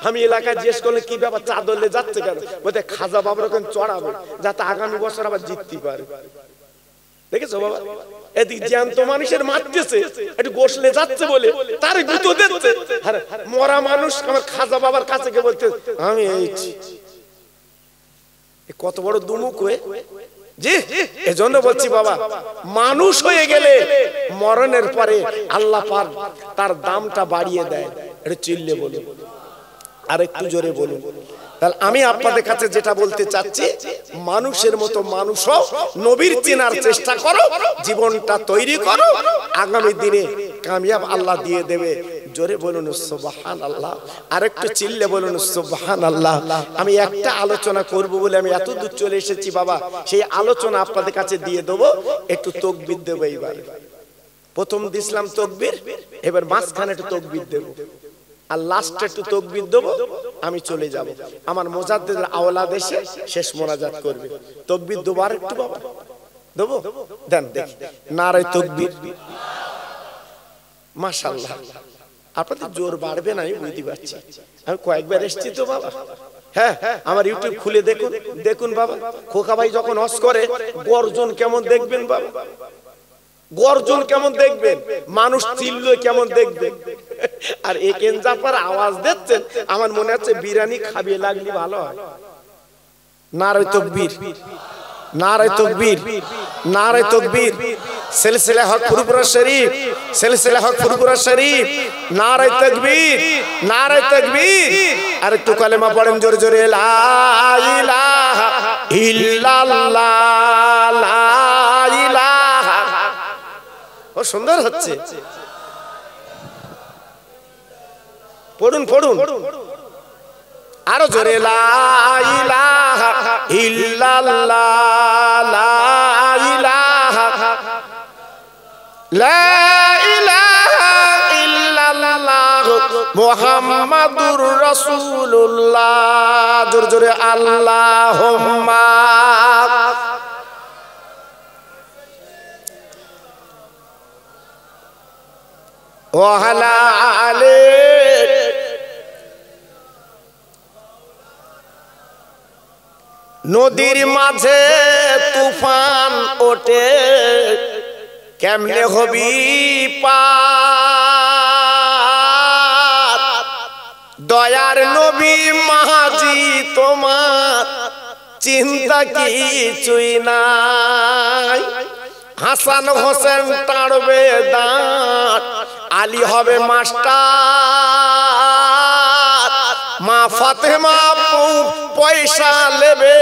আমি এলাকায় জিজ্ঞেস করলে কি ব্যাপার, চাদর লে যাচ্ছে কেন? বলতে খাজা বাবার ওখানে চড়াবে যাতে আগামী বছর আবার জিততে পারে। দেখেছো বাবা, এদিক জ্যান্ত মানুষের মারতেছে, একটু গোসলে যাচ্ছে বলে তার গুঁতো দিচ্ছে, আর মরা মানুষ আমার খাজা বাবার কাছে গিয়ে বলতে আমি এইছি। কত বড় দুমুখ হয়ে জি। এজন্য বলছি বাবা, মানুষ হয়ে গেলে মরণের পরে আল্লাহ পাক তার দামটা বাড়িয়ে দেয়। এটা চিল্লে বলুন, আর একটু জোরে বলুন। তাহলে আমি আপনাদের কাছে যেটা বলতে চাচ্ছি, মানুষের মতো মানুষও নবীর চেনার চেষ্টা করো, জীবনটা তৈরি করো, আগামী দিনে কামিয়াব আল্লাহ দিয়ে দেবে। জোরে বলুন সুবহানাল্লাহ, আর একটু চিল্লে বলুন সুবহানাল্লাহ। আমি একটা আলোচনা করব বলে আমি এত দূর চলে এসেছি বাবা, সেই আলোচনা আপনাদের কাছে দিয়ে দেবো। একটু তাকবীর দেবো এইবার। প্রথম দিছিলাম তাকবীর, এবার মাঝখানে একটু তাকবীর দেবো, আর লাস্টে একটু তাকবীর দেবো, আমি চলে যাব। আমার মুজাদ্দিদের আওলাদ এসে শেষ মোনাজাত করবে। তাকবীর দেবো আর একটু বাবা, দেবো? দেন দেখি, নারে তাকবীর, মাশাআল্লাহ। আপনাদের জোর বাড়বে না আমি বুঝতে পারছি, আমি কয়েকবার এসেছি তো বাবা। হ্যাঁ, আমার ইউটিউব খুলে দেখুন, দেখুন বাবা, খোকা ভাই যখন হজ করে গর্জন কেমন দেখবেন বাবা, গর্জন কেমন দেখবেন, মানুষ চিল্লো কেমন দেখবেন। আর একেন জাফর আওয়াজ দিচ্ছেন, আমার মনে হচ্ছে বিরিয়ানি খাবে লাগলে ভালো হয়। নারে তাকবীর, নারে তাকবীর, নারে তাকবীর। সিলসিলা হক ফুরফুরা শরীফ, সিলসিলা হক ফুরফুরা শরীফ, নারে তাকবীর, নারে তাকবীর। আর একটু কালেমা পড়েন জোরে জোরে, লা ইলাহা ইল্লাল্লাহ, লা ইলাহা। ও সুন্দর হচ্ছে, পড়ুন পড়ুন আরো জোরে, লা ইলাহা ইল্লাল্লাহ, লা ইলাহা, লা ইলাহা ইল্লাল্লাহ মুহাম্মাদুর রাসূলুল্লাহ। জোরে জোরে আল্লাহুম্মা ওয়া আলা আলি। নদীর মাঝে তুফান ওঠে, কেমনে হবি পার? দয়ার নবী মাঝি তোমার চিন্তা কিছুই নাই। হাসান হোসেন টাড়বে দাঁত, আলী হবে মাস্টার, মা ফাতেমা পয়সা নেবে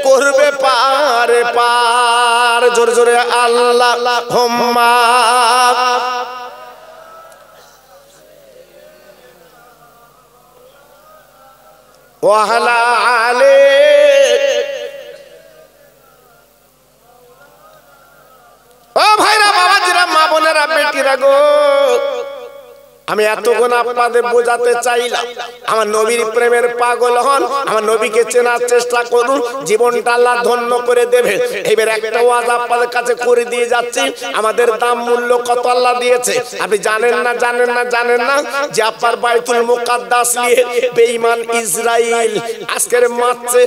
করবে পার পার। জোরে জোরে আল্লাহুম্মা। ওয়া আলা আলি। ও ভাইরা, বাবাজিরা, মা বোনেরা, বেটিরা গো, আমি এতক্ষণ আপনাদের বোঝাতে চাইলাম, আমার নবীর প্রেমের পাগল হন, আমার নবীকে চেনার চেষ্টা করুন, জীবনটা আল্লাহ ধন্য করে দেবে। এবার একটা ওয়াজ আপনাদের কাছে করে দিয়ে যাচ্ছি, আমাদের দাম মূল্য কত আল্লাহ দিয়েছে আপনি জানেন না, জানেন না, জানেন না যে আপনার বাইতুল মুকাদ্দাস নিয়ে বেঈমান ইসরাইল আজকের মারছে,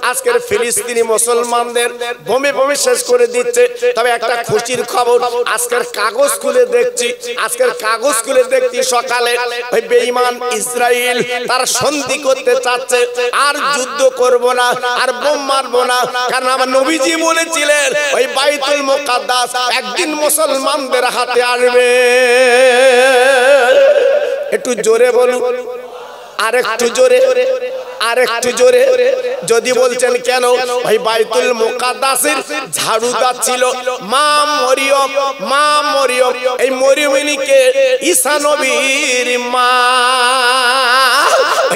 আজকের ফিলিস্তিনি মুসলমানদের বোমে বোমে শেষ করে দিচ্ছে। তবে একটা খুশির খবর, আজকের কাগজ খুলে দেখছি, আজকের কাগজ খুলে দেখছি সকালে ওই বেঈমান ইসরাইল তার সন্ধি করতে চাচ্ছে, আর যুদ্ধ করব না, আর বোম মারব না, কারণ আমার নবীজি বলেছিলেন ওই বাইতুল মুকাদ্দাস একদিন মুসলমানদের হাতে আসবে। একটু জোরে বলুন, আরেকটু জোরে, আরেকটু জোরে। যদি বলছেন কেন, ভাই বাইতুল মুকাদ্দাসের ঝাড়ুদার ছিল মা মরিয়ম। মা মরিয়ম, এই মরিয়মকে ঈসা নবীর মা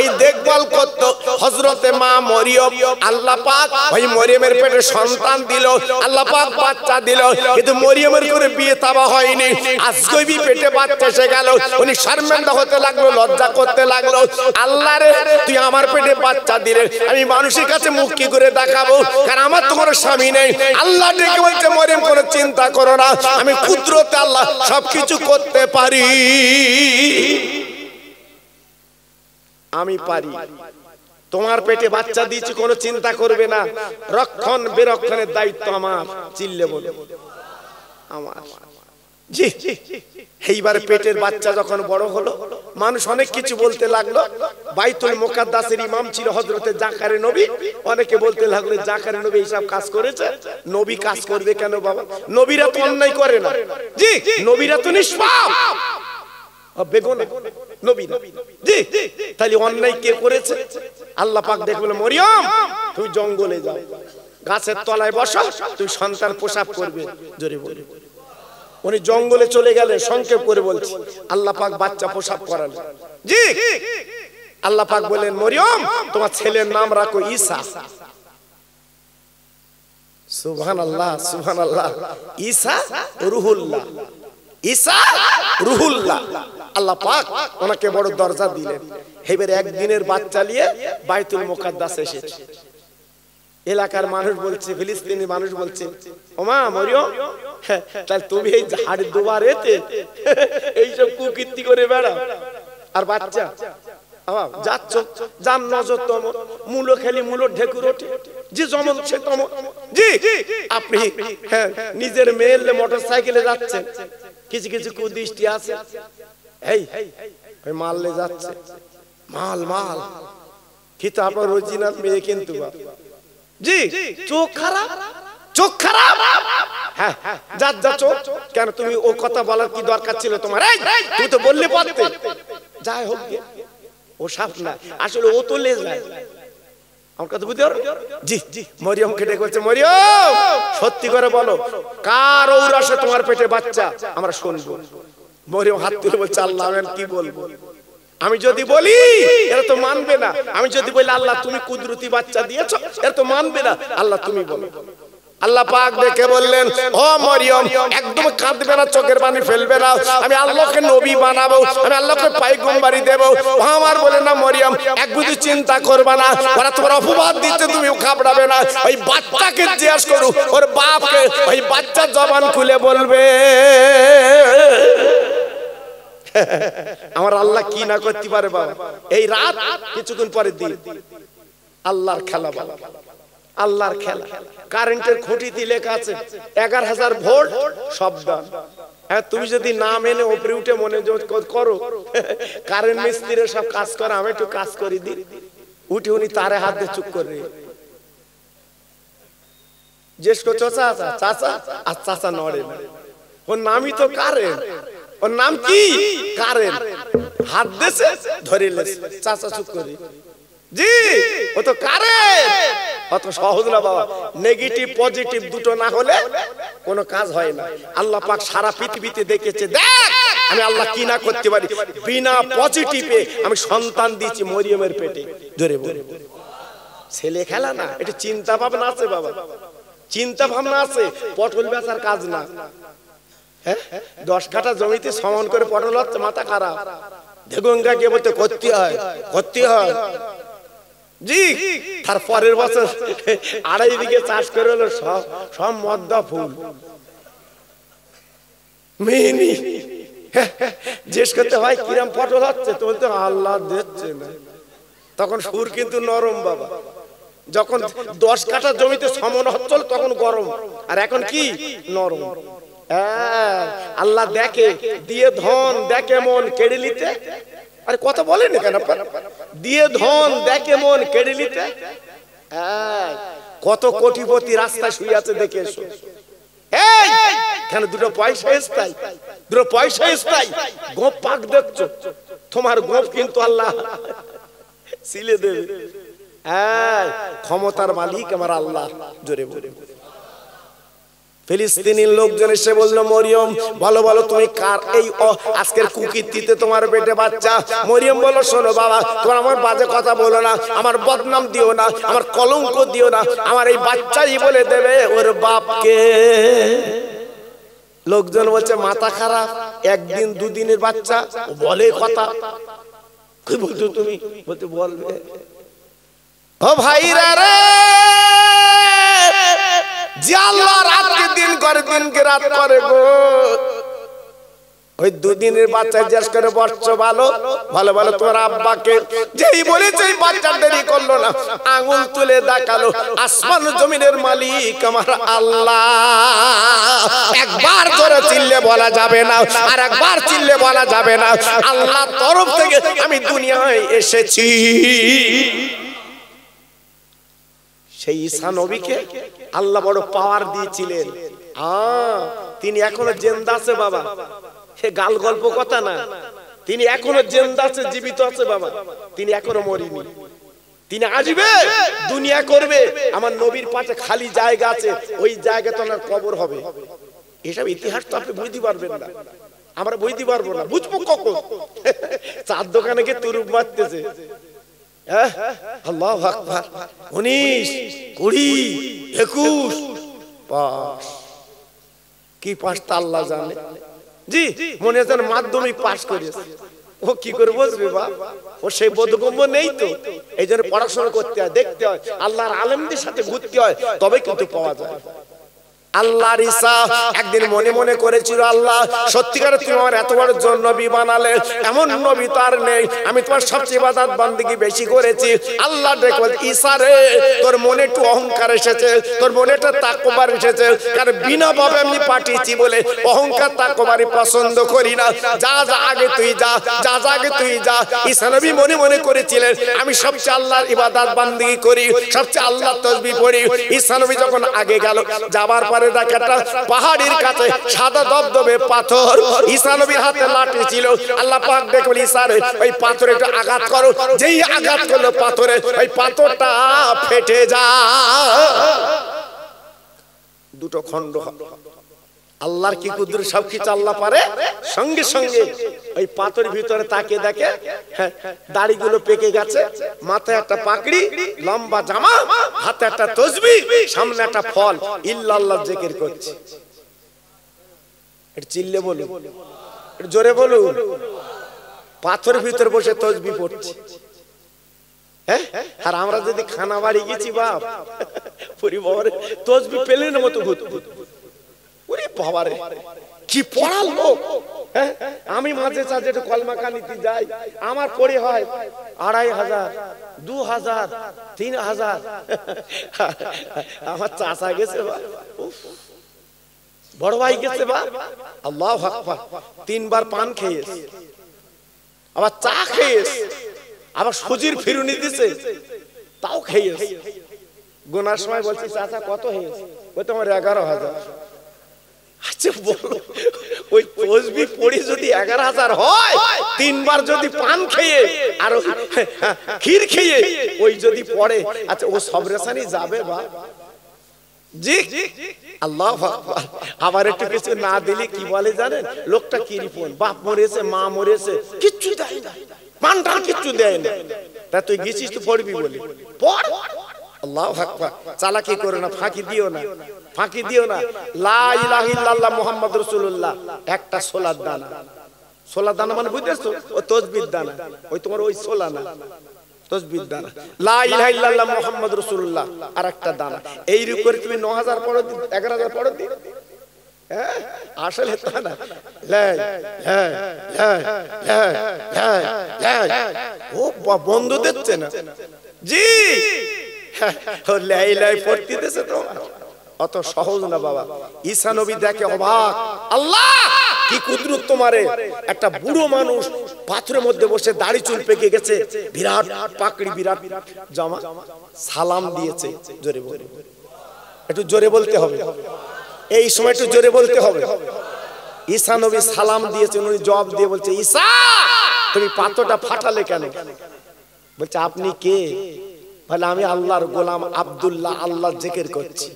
এই দেখভাল করত হযরতে মা মরিয়ম। আল্লাহ পাক ওই মরিয়মের পেটে সন্তান দিল, আল্লাহ পাক বাচ্চা দিল, কিন্তু মরিয়মের করে বিয়ে তাবা হয়নি। আজকেই পেটে বাচ্চা এসে গেল, উনি শর্মিন্দা হতে লাগলো, লজ্জা করতে লাগলো। আল্লাহ রে, তুই আমার পেটে বাচ্চা দিলে আমি মানুষের কাছে মুখ কি করে দেখাবো, কারণ আমার তো কোনো স্বামী নেই। আল্লাহ ডেকে বলছে মরিয়ম কোনো চিন্তা করো না, আমি কুদরতে আল্লাহ সবকিছু করতে পারি, আমি পারি। তোমার পেটে বাচ্চা দিয়েছি, কোনো চিন্তা করবে না, রক্ষণ বেরক্ষণের দায়িত্ব আমার। চিল্লে বলে আমার। জি, এইবার পেটের বাচ্চা যখন বড় হলো, মানুষ অনেক কিছু বলতে লাগলো। বাইতুল মুকাদ্দাসের ইমাম ছিল হযরতে জাকারিয়া নবী। অনেকে বলতে লাগলো জাকারিয়া নবী এইসব কাজ করেছে, নবী কাজ করবে কেন বাবা? নবীরা তো অন্যায় করে না। জি, নবীরা তো নিষ্পাপ, বেগুনা নবী না। জি, তাহলে অন্যায় কে করেছে? আল্লাহ পাক দেখে বলে মরিয়ম তুই জঙ্গলে যাও, গাছের তলায় বসো, তুই সন্তান প্রসব করবে। জোরে বলে উনি জঙ্গলে চলে গেলে, সংক্ষেপ করে বলছি, আল্লাহ পাক বাচ্চা প্রসব করালেন। জি, আল্লাহ পাক বলেন মরিয়ম তোমার ছেলের নাম রাখো ঈসা। সুবহানাল্লাহ, সুবহানাল্লাহ। ঈসা রুহুল্লাহ, ঈসা রুহুল্লাহ। আল্লাহ পাক ওনাকে বড় দরজা দিলেন। এবার একদিনের বাচ্চা নিয়ে বাইতুল মুকাদ্দাসে এসেছে। এলাকার মানুষ বলছে, ফিলিস্তিনি মানুষ বলছে, ওমা মরিয়ম তাহলে তুমি এই ঝাড় দুয়ারেতে এইসব কুকীর্তি করে বেড়াও, আর বাচ্চা যাচ্ছ, যার নজর তম, মূলো খেলি মূলো ঢেকুর ওঠে, যে যেমন সে তম। জি, আপনি নিজের মেয়ের মোটর সাইকেলে যাচ্ছেন, কিছু কিছু কুদৃষ্টি আছে, এই মারলে যাচ্ছে, মাল মাল, কিন্তু আপনার রোজিনার মেয়ে কিন্তু জি চোখ খারাপ, চোখ খারাপ। হ্যাঁ, যার যা চোখ, কেন তুমি ও কথা বলার কি দরকার ছিল তোমার? তুই তো বললে পারতে। যাই হোক, ও সাপ না, আসলে ও তো লে যায়। আমার কথা বুঝতে পারো? জি জি, মরিয়ম কেটে বলছে মরিয়ম সত্যি করে বলো, কার ঔরসে তোমার পেটে বাচ্চা, আমরা শুনবো। মরিয়ম হাত তুলে বলছে আল্লাহ আমি কি বলবো, আমি যদি বলি এরা তো মানবে না, আমি যদি বলি আল্লাহ তুমি কুদরতি বাচ্চা দিয়েছো, এরা তো মানবে না, আল্লাহ তুমি বলো। আল্লাহ পাক দেখে বললেন ও মরিয়ম একদম কাঁদবে না, চোখের পানি ফেলবে না, আমি আল্লাহকে নবী বানাবো, আমি আল্লাহকে পয়গম্বরি দেব। আমার বলে না মরিয়ম এক বুঝি চিন্তা করবে না, ওরা তোমার অপবাদ দিচ্ছে, তুমি ঘাবড়াবে না। ওই বাচ্চাকে জিজ্ঞাসা করো, ওর বাপকে, ওই বাচ্চা জবান খুলে বলবে আমার আল্লাহ কি না করতে পারে বাবা। এই রাত কিছুক্ষণ পরে দিন, আল্লাহর খেলা বাবা, আল্লাহর খেলা। কারেন্টের খুঁটিতে লেখা আছে 11,000 ভোল্ট সাবধান। হ্যাঁ, তুমি যদি না মেনে উপরে উঠে মনোযোগ করো, কারেন্ট মিস্ত্রির সব কাজ করে, আমি একটু কাজ করে দিই, উঠে উনি তারে হাত দিয়ে চুপ করে জ্যেষ্ঠ চাচা চাচা আর চাচা নড়ে না, ওর নামই তো কারেন্ট, ওর নাম কি কারেন্ট, হাত দেশে ধরে চাচা চুপ করে। জি, ও তো কারেন্ট, অত সহজ না বাবা। নেগেটিভ পজিটিভ দুটো না হলে কোনো কাজ হয় না। আল্লাহ পাক সারা পৃথিবীতে দেখেছে, দেখ আমি আল্লাহ কি না করতে পারি। বিনা পজিটিভে আমি সন্তান দিয়েছি মরিয়মের পেটে। ধরে বলে ছেলে খেলা না, এটা চিন্তা ভাবনা আছে বাবা, চিন্তা ভাবনা আছে। পটল বেচার কাজ না, হ্যাঁ 10 কাঠা জমিতে সমান করে পটল হচ্ছে, মাথা খারাপ। দেগঙ্গা গিয়ে বলতে করতে হয়, করতে হয়। জি, তার পরের বছর 2.5 বিঘে চাষ করে হলো সব মদ্দা ফুল মেনি। জিজ্ঞেস করতে হয় কিরম পটল হচ্ছে, তো বলতে আল্লাহ দিচ্ছে না। তখন সুর কিন্তু নরম বাবা। যখন 10 কাঠা জমিতে সমান হচ্ছিল তখন গরম, আর এখন কি নরম। আল্লাহ দেখে, দিয়ে ধন দেখে মন কেড়ে নিতে। আরে কথা বলেন কেন, দিয়ে ধন দেখে মন কেড়ে নিতে। কত কোটিপতি রাস্তায় শুয়ে আছে দেখে এসো। কেন দুটো পয়সা এসতাই, দুটো পয়সা এসতাই, গোপ পাক দেখছো। তোমার গোপ কিন্তু আল্লাহ সিলে দেবে। হ্যাঁ, ক্ষমতার মালিক আমার আল্লাহ। জোরে বলে ফিলিস্তিনের লোকজন এসে বললো, মরিয়ম বলো বলো তুমি কার এই আজকের কুকীর্তিতে তোমার পেটে বাচ্চা? মরিয়ম বলো, শোনো বাবা, তোমার আমার বাজে কথা বলো না, আমার বদনাম দিও না, আমার কলঙ্ক দিও না, আমার এই বাচ্চাই বলে দেবে ওর বাপকে। লোকজন বলছে মাথা খারাপ, একদিন দুদিনের বাচ্চা বলে কথা। কি বলছো তুমি? বলতে বলবে ও ভাইরা রে, যে আল্লাহ রাতকে দিন করে দিনকে রাত করে গো, ওই দুদিনের বাচ্চা জিজ্ঞেস করে বসছো ভালো ভালো ভালো তোমার আব্বাকে? যেই বলেছে এই বাচ্চা দেরি করলো না, আঙুল তুলে দেখালো, আসমান জমিনের মালিক আমার আল্লাহ। একবার জোরে চিল্লে বলা যাবে না, আর একবার চিল্লে বলা যাবে না, আল্লাহর তরফ থেকে আমি দুনিয়ায় এসেছি। সেই ঈসা নবীকে আল্লাহ বড় পাওয়ার দিয়েছিলেন। তিনি এখনো জিন্দা আছে বাবা, সে গাল গল্প কথা না, তিনি এখনো জিন্দা আছে, জীবিত আছে বাবা, তিনি এখনো মরিনি। তিনি আসবে, দুনিয়া করবে। আমার নবীর পাশে খালি জায়গা আছে, ওই জায়গাতে ওনার কবর হবে। এসব ইতিহাস তো আপনি বুঝতে পারবেন না, আমরা বুঝতে পারবো না, বুঝবো কখন? চার দোকানে গিয়ে তুরুপ মারতেছে। আল্লাহু আকবার। 19, 20, 21 পাস, কি পাস তা আল্লাহ জানে। জি, মনে হচ্ছে মাধ্যমিক পাস করেছে। ও কি করে বসবে বা? ও সেই বোধগম্য নেই তো। এই জন্য পড়াশোনা করতে হয়, দেখতে হয়, আল্লাহর আলেমদের সাথে ঘুরতে হয়, তবে কিন্তু পাওয়া যায়। আল্লাহর ঈসা একদিন মনে মনে করেছিল, আল্লাহ সত্যিকারে তুমি আমার এত বড় নবী বানালে, এমন নবী তো আর নেই, আমি তোমার সবচেয়ে ইবাদত বান্দেগী বেশি করেছি। আল্লাহ দেখো, ঈসা রে তোর মনে একটু অহংকার এসেছে, তোর মনে একটা তাকওয়া এসেছে, কারণ বিনা ভাবে আমি পাঠিয়েছি বলে অহংকার তাকওয়ারি পছন্দ করি না। যা যা আগে তুই যা, যা যা আগে তুই যা। ঈসা নবী মনে মনে করেছিলেন আমি সবচেয়ে আল্লাহর ইবাদত বান্দেগী করি, সবচেয়ে আল্লাহর তাসবিহ পড়ি। ঈসা নবী যখন আগে গেল, যাবার পরে একটা পাহাড়ের কাছে সাদা দবদবে পাথর, ঈসা নবীর হাতে লাঠি ছিল। আল্লাহ পাক দেখলেন, ঈসা রে ওই পাথরে একটু আঘাত করো। যেই আঘাত করলো পাথরে, ওই পাথরটা ফেটে যায়, দুটো খণ্ড। আল্লাহর কি কুদরত, সবকিছু আল্লাহ পারে। সঙ্গে সঙ্গে ওই পাথরের ভিতরে তাকে দেখে দাড়িগুলো পেকে গেছে, মাথায় একটা পাগড়ি, লম্বা জামা, হাতে একটা তাসবিহ, সামনে একটা ফল, ইল্লাল্লাহ জিকির করছে। এটা চিল্লে বলুন, এটা জোরে বলুন। পাথরের ভিতরে বসে তাসবিহ পড়ছে। আর আমরা যদি খানা বাড়ি গেছি বাপ, পরিবারে তাসবিহ পেলেন মতো ঘুরতে। ওরে বাবারে, কি পড়াল লোক! আমি মাঝে সাঝে একটু কলমা কানিতে যাই, আমার পড়ে হয় 2500, 2000, 3000। আমার চাচা গেছে বা, বড় ভাই গেছে বা, আল্লাহু আকবার, 3 বার পান খেয়েছে, আবার চা খেয়েছে, আবার সুজির ফিরুনি দিছে, তাও খেয়েছে। গোনার সময় বলছি, চাচা কত হয়েছে? ওই তোমার 11,000। আচ্ছা বলো, ওই তাসবিহ পড়ি যদি 11,000 হয়, 3 বার যদি পান খেয়ে আর ক্ষীর খেয়ে ওই যদি পড়ে, আচ্ছা ও সব রেশানি যাবে বা? জি, আল্লাহু আকবার। আবার একটু কিছু না দিলে কি বলে জানেন? লোকটা কিরিপন, বাপ মরেছে, মা মরেছে, কিচ্ছু দেয় না, পানটা কিচ্ছু দেয় না। তা তুই গেছিস তো পড়বি বলে পড়। আল্লাহু আকবার। চালাকি করো না, ফাঁকি দিও না, ফাঁকি দিও না। লা ইলাহা ইল্লাল্লাহ মুহাম্মাদুর রাসূলুল্লাহ, একটা সোলার দানা। সোলার দানা মানে বুঝতেছো? ও তাসবিহ দানা, ওই তোমার ওই সোলা না, তাসবিহ দানা। লা ইলাহা ইল্লাল্লাহ মুহাম্মাদুর রাসূলুল্লাহ আর একটা দানা। এই রূপ করে তুমি 9000 পড়ো, 11000 পড়ো দি। আসলে তা না। ও বন্ধু দিচ্ছে না জি, লাই পড়তে দিতেছে তো, অত সহজ না বাবা। ঈসা নবী দেখে অবাক, আল্লাহ কি কুদরত তোমারে! একটা বুড়ো মানুষ পাথরের মধ্যে বসে, দাড়ি চুল পেকে গেছে, বিরাট পাকড়ি, বিরাট জামা, সালাম দিয়েছে। জোরে বলে, একটু জোরে বলতে হবে, এই সময় একটু জোরে বলতে হবে। ঈসা নবী সালাম দিয়েছেন, উনি জবাব দিয়ে বলছে, ঈসা তুমি পাথরটা ফাটালে কেন? বলছে আপনি কে? বলে আমি আল্লাহর গোলাম আব্দুল্লাহ, আল্লাহ জিকির করছি।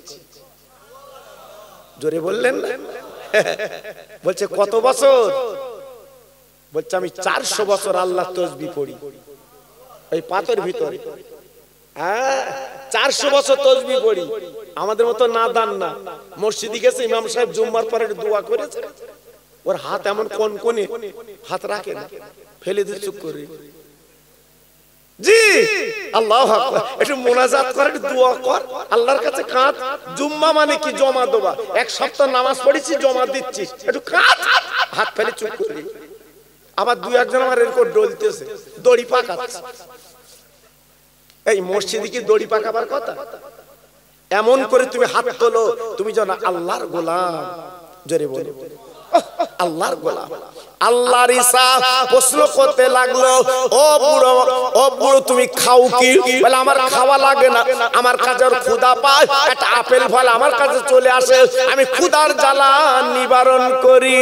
জোরে বললেন না? বলছে কত বছর? বলছে আমি 400 বছর আল্লাহ তসবিহ পড়ি ওই পাথর ভিতরে। হ্যাঁ 400 বছর তসবিহ পড়ি। আমাদের মতো নাদান না। মসজিদে গেছে ইমাম সাহেব জুম্মার পরে দোয়া করেছে, ওর হাত এমন কোন কোণে হাত রাখে না, ফেলে দিয়ে চুপ করে। জি আল্লাহু আকবার, একটু মুনাজাত কর, একটু দোয়া কর আল্লাহর কাছে। কাঁদ। জুম্মা মানে কি? জমা দেবা। এক সপ্তাহ নামাজ পড়েছি, জমা দিচ্ছি, একটু কাঁদ। হাত ফেলে চুপ করে। আবার দুই একজন আমার এরকম ডলতেছে, দড়ি পাকাচ্ছে। এই মসজিদে কি দড়ি পাকাবার কথা? এমন করে তুমি হাত তোলো, তুমি যেন আল্লাহর গোলাম। জোরে বলো আল্লাহর গোলাম। আল্লাহর ঈসা প্রশ্ন করতে লাগলো, ও বুড়ো, ও বুড়ো তুমি খাও কি? বলে আমার খাওয়া লাগে না, আমার কাছে ক্ষুধা পায়, একটা আপেল ফল আমার কাছে চলে আসে, আমি ক্ষুধার জ্বালা নিবারণ করি।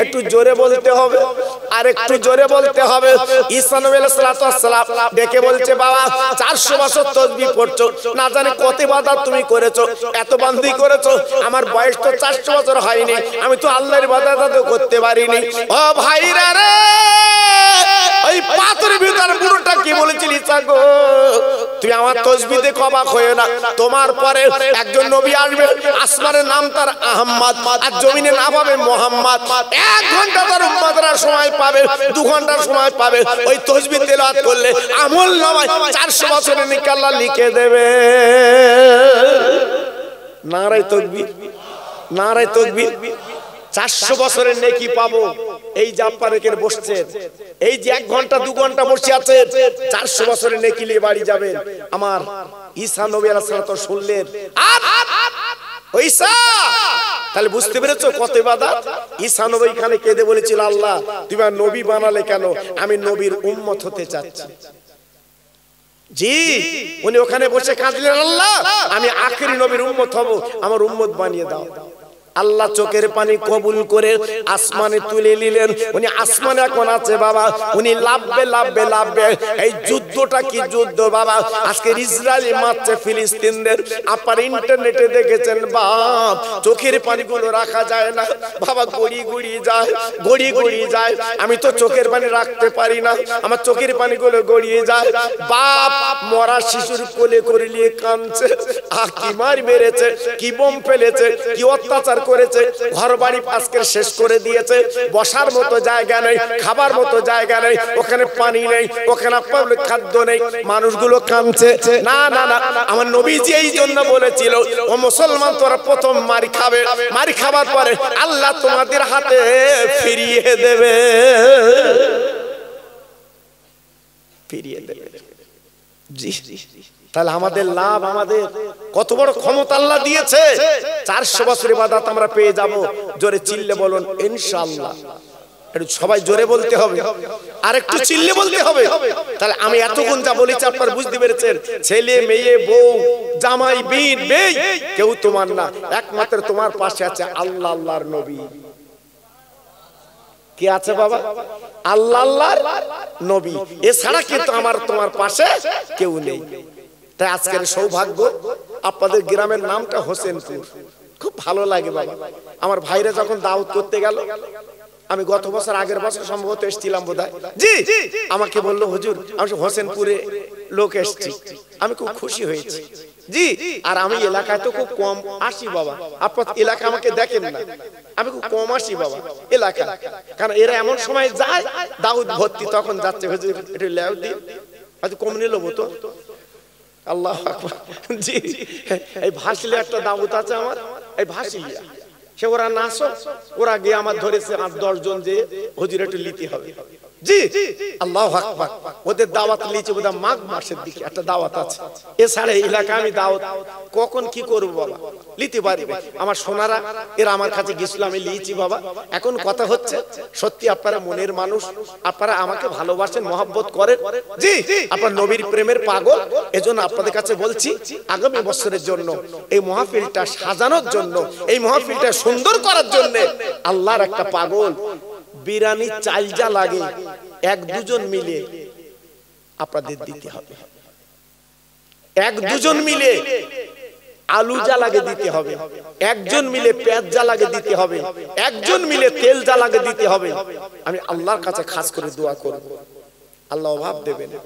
একটু জোরে বলতে হবে, আর একটু জোরে বলতে হবে। ঈসা নবী আলাইহিস সালাম ডেকে বলছে, বাবা 400 বছর তাসবিহ পড়ছো, না জানি কত ইবাদত তুমি করেছো, এত বান্দি করেছো, আমার বয়স তো 400 বছর হয়নি, আমি তো আল্লাহর ইবাদত করতে পারিনি। ও ভাইরা রে, ওই পাথরের ভিতর বুড়োটা কি বলেছিল, ঈসা গো তুই আমার তাসবিহতে অবাক হয়ে না, তোমার পরে একজন নবী আসবে, আসমানের নাম তার আহমদ, আর জমিনে নাম হবে মুহাম্মদ। 1 ঘন্টা তার উম্মতরা সময় পাবে, 2 ঘন্টা সময় পাবে, ওই তাসবিহ তেলাওয়াত করলে আমল নামায় 400 বছরের নেকি আল্লাহ লিখে দেবে। নারায়ে তাকবীর, নারায়ে তাকবীর। 400 বছরের নেকি পাবো। এই যে আপনারা এখানে বসছেন, এই যে 1 ঘন্টা 2 ঘন্টা বসে আছেন, 400 বছরের নেকি নিয়ে বাড়ি যাবেন। আমার ঈসা নবী আলাইহিস সালাম শুনলেন, ঈসা, তাহলে বুঝতে পেরেছো কত ইবাদত। ঈসা নবী এখানে কেঁদে বলেছিল, আল্লাহ তুমি আর নবী বানালে কেন? আমি নবীর উম্মত হতে চাচ্ছি। জি উনি ওখানে বসে কাঁদলেন, আল্লাহ আমি আখেরি নবীর উম্মত হব, আমার উম্মত বানিয়ে দাও। আল্লাহ চোখের পানি কবুল করে আসমানে তুলে নিলেন। উনি আসমানে এখন আছে বাবা, উনি লাভবে লাভবে লাভবে। এই যুদ্ধটা কি যুদ্ধ বাবা, আজকে ইসরায়েল মারছে ফিলিস্তিনদের। আপনার ইন্টারনেটে দেখেছেন বাপ, চোখের পানিগুলো রাখা যায় না বাবা, গড়ি গড়ি যায়, গড়ি গড়ি যায়। আমি তো চোখের পানি রাখতে পারি না, আমার চোখের পানিগুলো গড়িয়ে যায়। বাপ মরা শিশুর কোলে করে নিয়ে কাঁদছে, কি মার মেরেছে, কি বোম ফেলেছে, কি অত্যাচার করেছে, ঘর বাড়ি আজকে শেষ করে দিয়েছে। বসার মতো জায়গা নেই, খাবার মতো জায়গা নেই, ওখানে পানি নেই, ওখানে খাদ্য নেই, মানুষগুলো কাঁদছে। না না না, আমার নবীজি এই জন্য বলেছিল, ও মুসলমান তোরা প্রথম মারি খাবে, মারি খাবার পরে আল্লাহ তোমাদের হাতে ফিরিয়ে দেবে, ফিরিয়ে দেবে। জি তাহলে আমাদের লাভ, আমাদের কত বড় ক্ষমতা আল্লাহ দিয়েছে। 400 বছর ইবাদত আমরা পেয়ে যাব। জোরে চিল্লে বলুন ইনশাআল্লাহ। একটু সবাই জোরে বলতে হবে, আর একটু চিল্লে বলতে হবে। তাহলে আমি এতক্ষণ যা বলেছি আপনারা বুঝতে পেরেছেন। ছেলে মেয়ে বউ জামাই বিন বেই কেউ তোমার না, একমাত্র তোমার পাশে আছে আল্লাহ, আল্লাহর নবী। কে আছে বাবা? আল্লাহ, আল্লাহর নবী। এছাড়া কিন্তু আমার তোমার পাশে কেউ নেই। তাই আজকের সৌভাগ্য, আপনাদের গ্রামের নামটা হোসেনপুর, খুব ভালো লাগে বাবা। আমার ভাইরা যখন দাওয়াত করতে গেল, আমি গত বছর আগের বছর সম্ভবত এসেছিলাম বোধহয়, জি আমাকে বললো হুজুর আমি হোসেনপুরে লোক এসেছি। আমি খুব খুশি হয়েছি জি। আর আমি এলাকায় তো খুব কম আসি বাবা, আপনার এলাকা আমাকে দেখেন না, আমি খুব কম আসি বাবা এলাকা, কারণ এরা এমন সময় যায় দাউদ ভর্তি, তখন যাচ্ছে হুজুর একটু লেও দিন, হয়তো কম নিল মতো। আল্লাহু আকবার। জি এই ভাসলে একটা দাউদ আছে আমার, এই ভাসিলিয়া সে ওরা নাচো, ওরা গিয়ে আমার ধরেছে 8-10 জন যে হুজুর একটু লিতে হবে। জি আল্লাহু আকবার। ওদের দাওয়াত লিচে বোধহয় মাঘ মাসের দিকে একটা দাওয়াত আছে। এছাড়া এলাকা আমি দাওয়াত কখন কি করবো বাবা লিতে পারবে। আমার সোনারা এরা আমার কাছে গেছিল, আমি লিয়েছি বাবা। এখন কথা হচ্ছে সত্যি আপনারা মনের মানুষ, আপনারা আমাকে ভালোবাসেন, মহব্বত করেন। জি আপনার নবীর প্রেমের পাগল। এজন্য আপনাদের কাছে বলছি, আগামী বছরের জন্য এই মাহফিলটা সাজানোর জন্য, এই মাহফিলটা সুন্দর করার জন্য আল্লাহর একটা পাগল বিরিয়ানি চাল যা লাগে এক দুজন মিলে আপনাদের দিতে হবে। এক দুজন মিলে আলু যা লাগে দিতে হবে, একজন মিলে পেঁয়াজ যা লাগে দিতে হবে, একজন মিলে তেল যা লাগে দিতে হবে। আমি আল্লাহর কাছে খাস করে দোয়া করব, আল্লাহ অভাব দেবে না,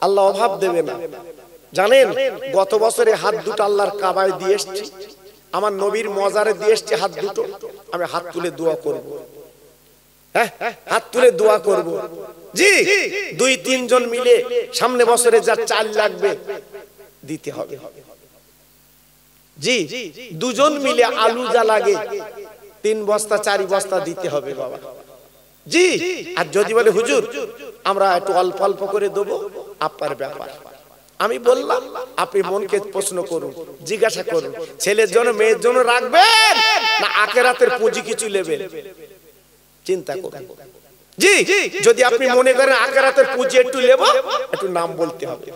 আল্লাহ অভাব দেবে না। জানেন গত বছরে হাত দুটো আল্লাহর কাবায় দিয়ে এসেছি, আমার নবীর মজারে দিয়ে এসেছি হাত দুটো। আমি হাত তুলে দোয়া করব, হ্যাঁ হাত তুলে দোয়া করব। জি, দুই তিনজন মিলে সামনে বছরে যা চাল লাগবে দিতে হবে। জি, দুজন মিলে আলু যা লাগে 3 বস্তা 4 বস্তা দিতে হবে বাবা। জি, আর যদি বলে হুজুর আমরা একটু অল্প অল্প করে দেবো, আপনার ব্যাপার। আমি বললাম আপনি মনকে প্রশ্ন করুন, জিজ্ঞাসা করুন, ছেলের জন্য মেয়ের জন্য রাখবেন না আখিরাতের পুঁজি কিছু নেবেন, চিন্তা করুন। জি, যদি আপনি মনে করেন আখিরাতের পুঁজি একটু নেব, একটু নাম বলতে হবে।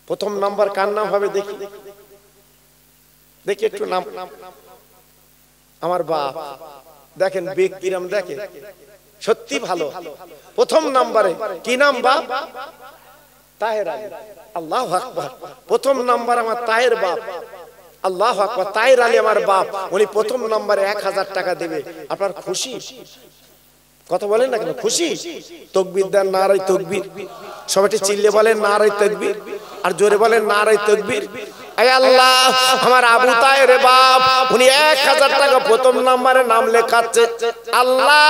প্রথম নাম্বার কার নাম হবে দেখি, দেখি একটু নাম। আমার বাপ, দেখেন ব্যক্তিরাম, দেখেন সত্যি ভালো। প্রথম নাম্বারে কি নাম বাপ? তাহের আলী। আল্লাহু আকবার। প্রথম নাম্বার আমার তাহের বাপ। আল্লাহু আকবার। তাহের আলী আমার বাপ, উনি প্রথম নাম্বারে 1000 টাকা দেবে। আপনার খুশি? কথা বলেন না কেন, খুশি? তাকবীর দেন, নারে তাকবীর। সবাই চিল্লে বলেন নারে তাকবীর, আর জোরে বলেন নারে তাকবীর। আয় আল্লাহ, আমার আবু তাহের বাপ উনি 1000 টাকা প্রথম নাম্বারে নাম লেখাচ্ছে। আল্লাহ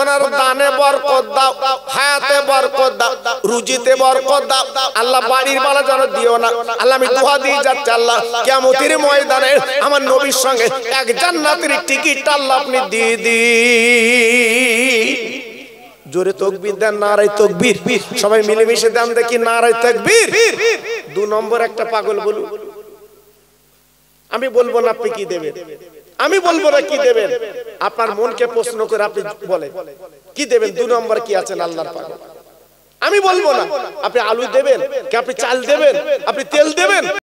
ওনার দানে বরকত দাও, হায়াতে বরকত দাও, রুজিতে বরকত দাও। আল্লাহ বাড়ির বালা যেন দিও না। আল্লাহ আমি দোয়া দিয়ে যাচ্ছি, আল্লাহ কিয়ামতের ময়দানে আমার নবীর সঙ্গে এক জান্নাতের টিকিট আল্লাহ আপনি দিয়ে দিন। জোরে তাকবীর দেন, নারে তাকবীর। সবাই মিলেমিশে দেন দেখি নারে তাকবীর। 2 নম্বর একটা পাগল বলুন, আমি বলবো না আপনি কি দেবেন, আমি বলবো না কি দেবেন, আপনার মনকে প্রশ্ন করে আপনি বলেন কি দেবেন। 2 নম্বর কি আছেন আল্লাহর পাগল? আমি বলবো না। আপনি আলু দেবেন কি, আপনি চাল দেবেন, আপনি তেল দেবেন?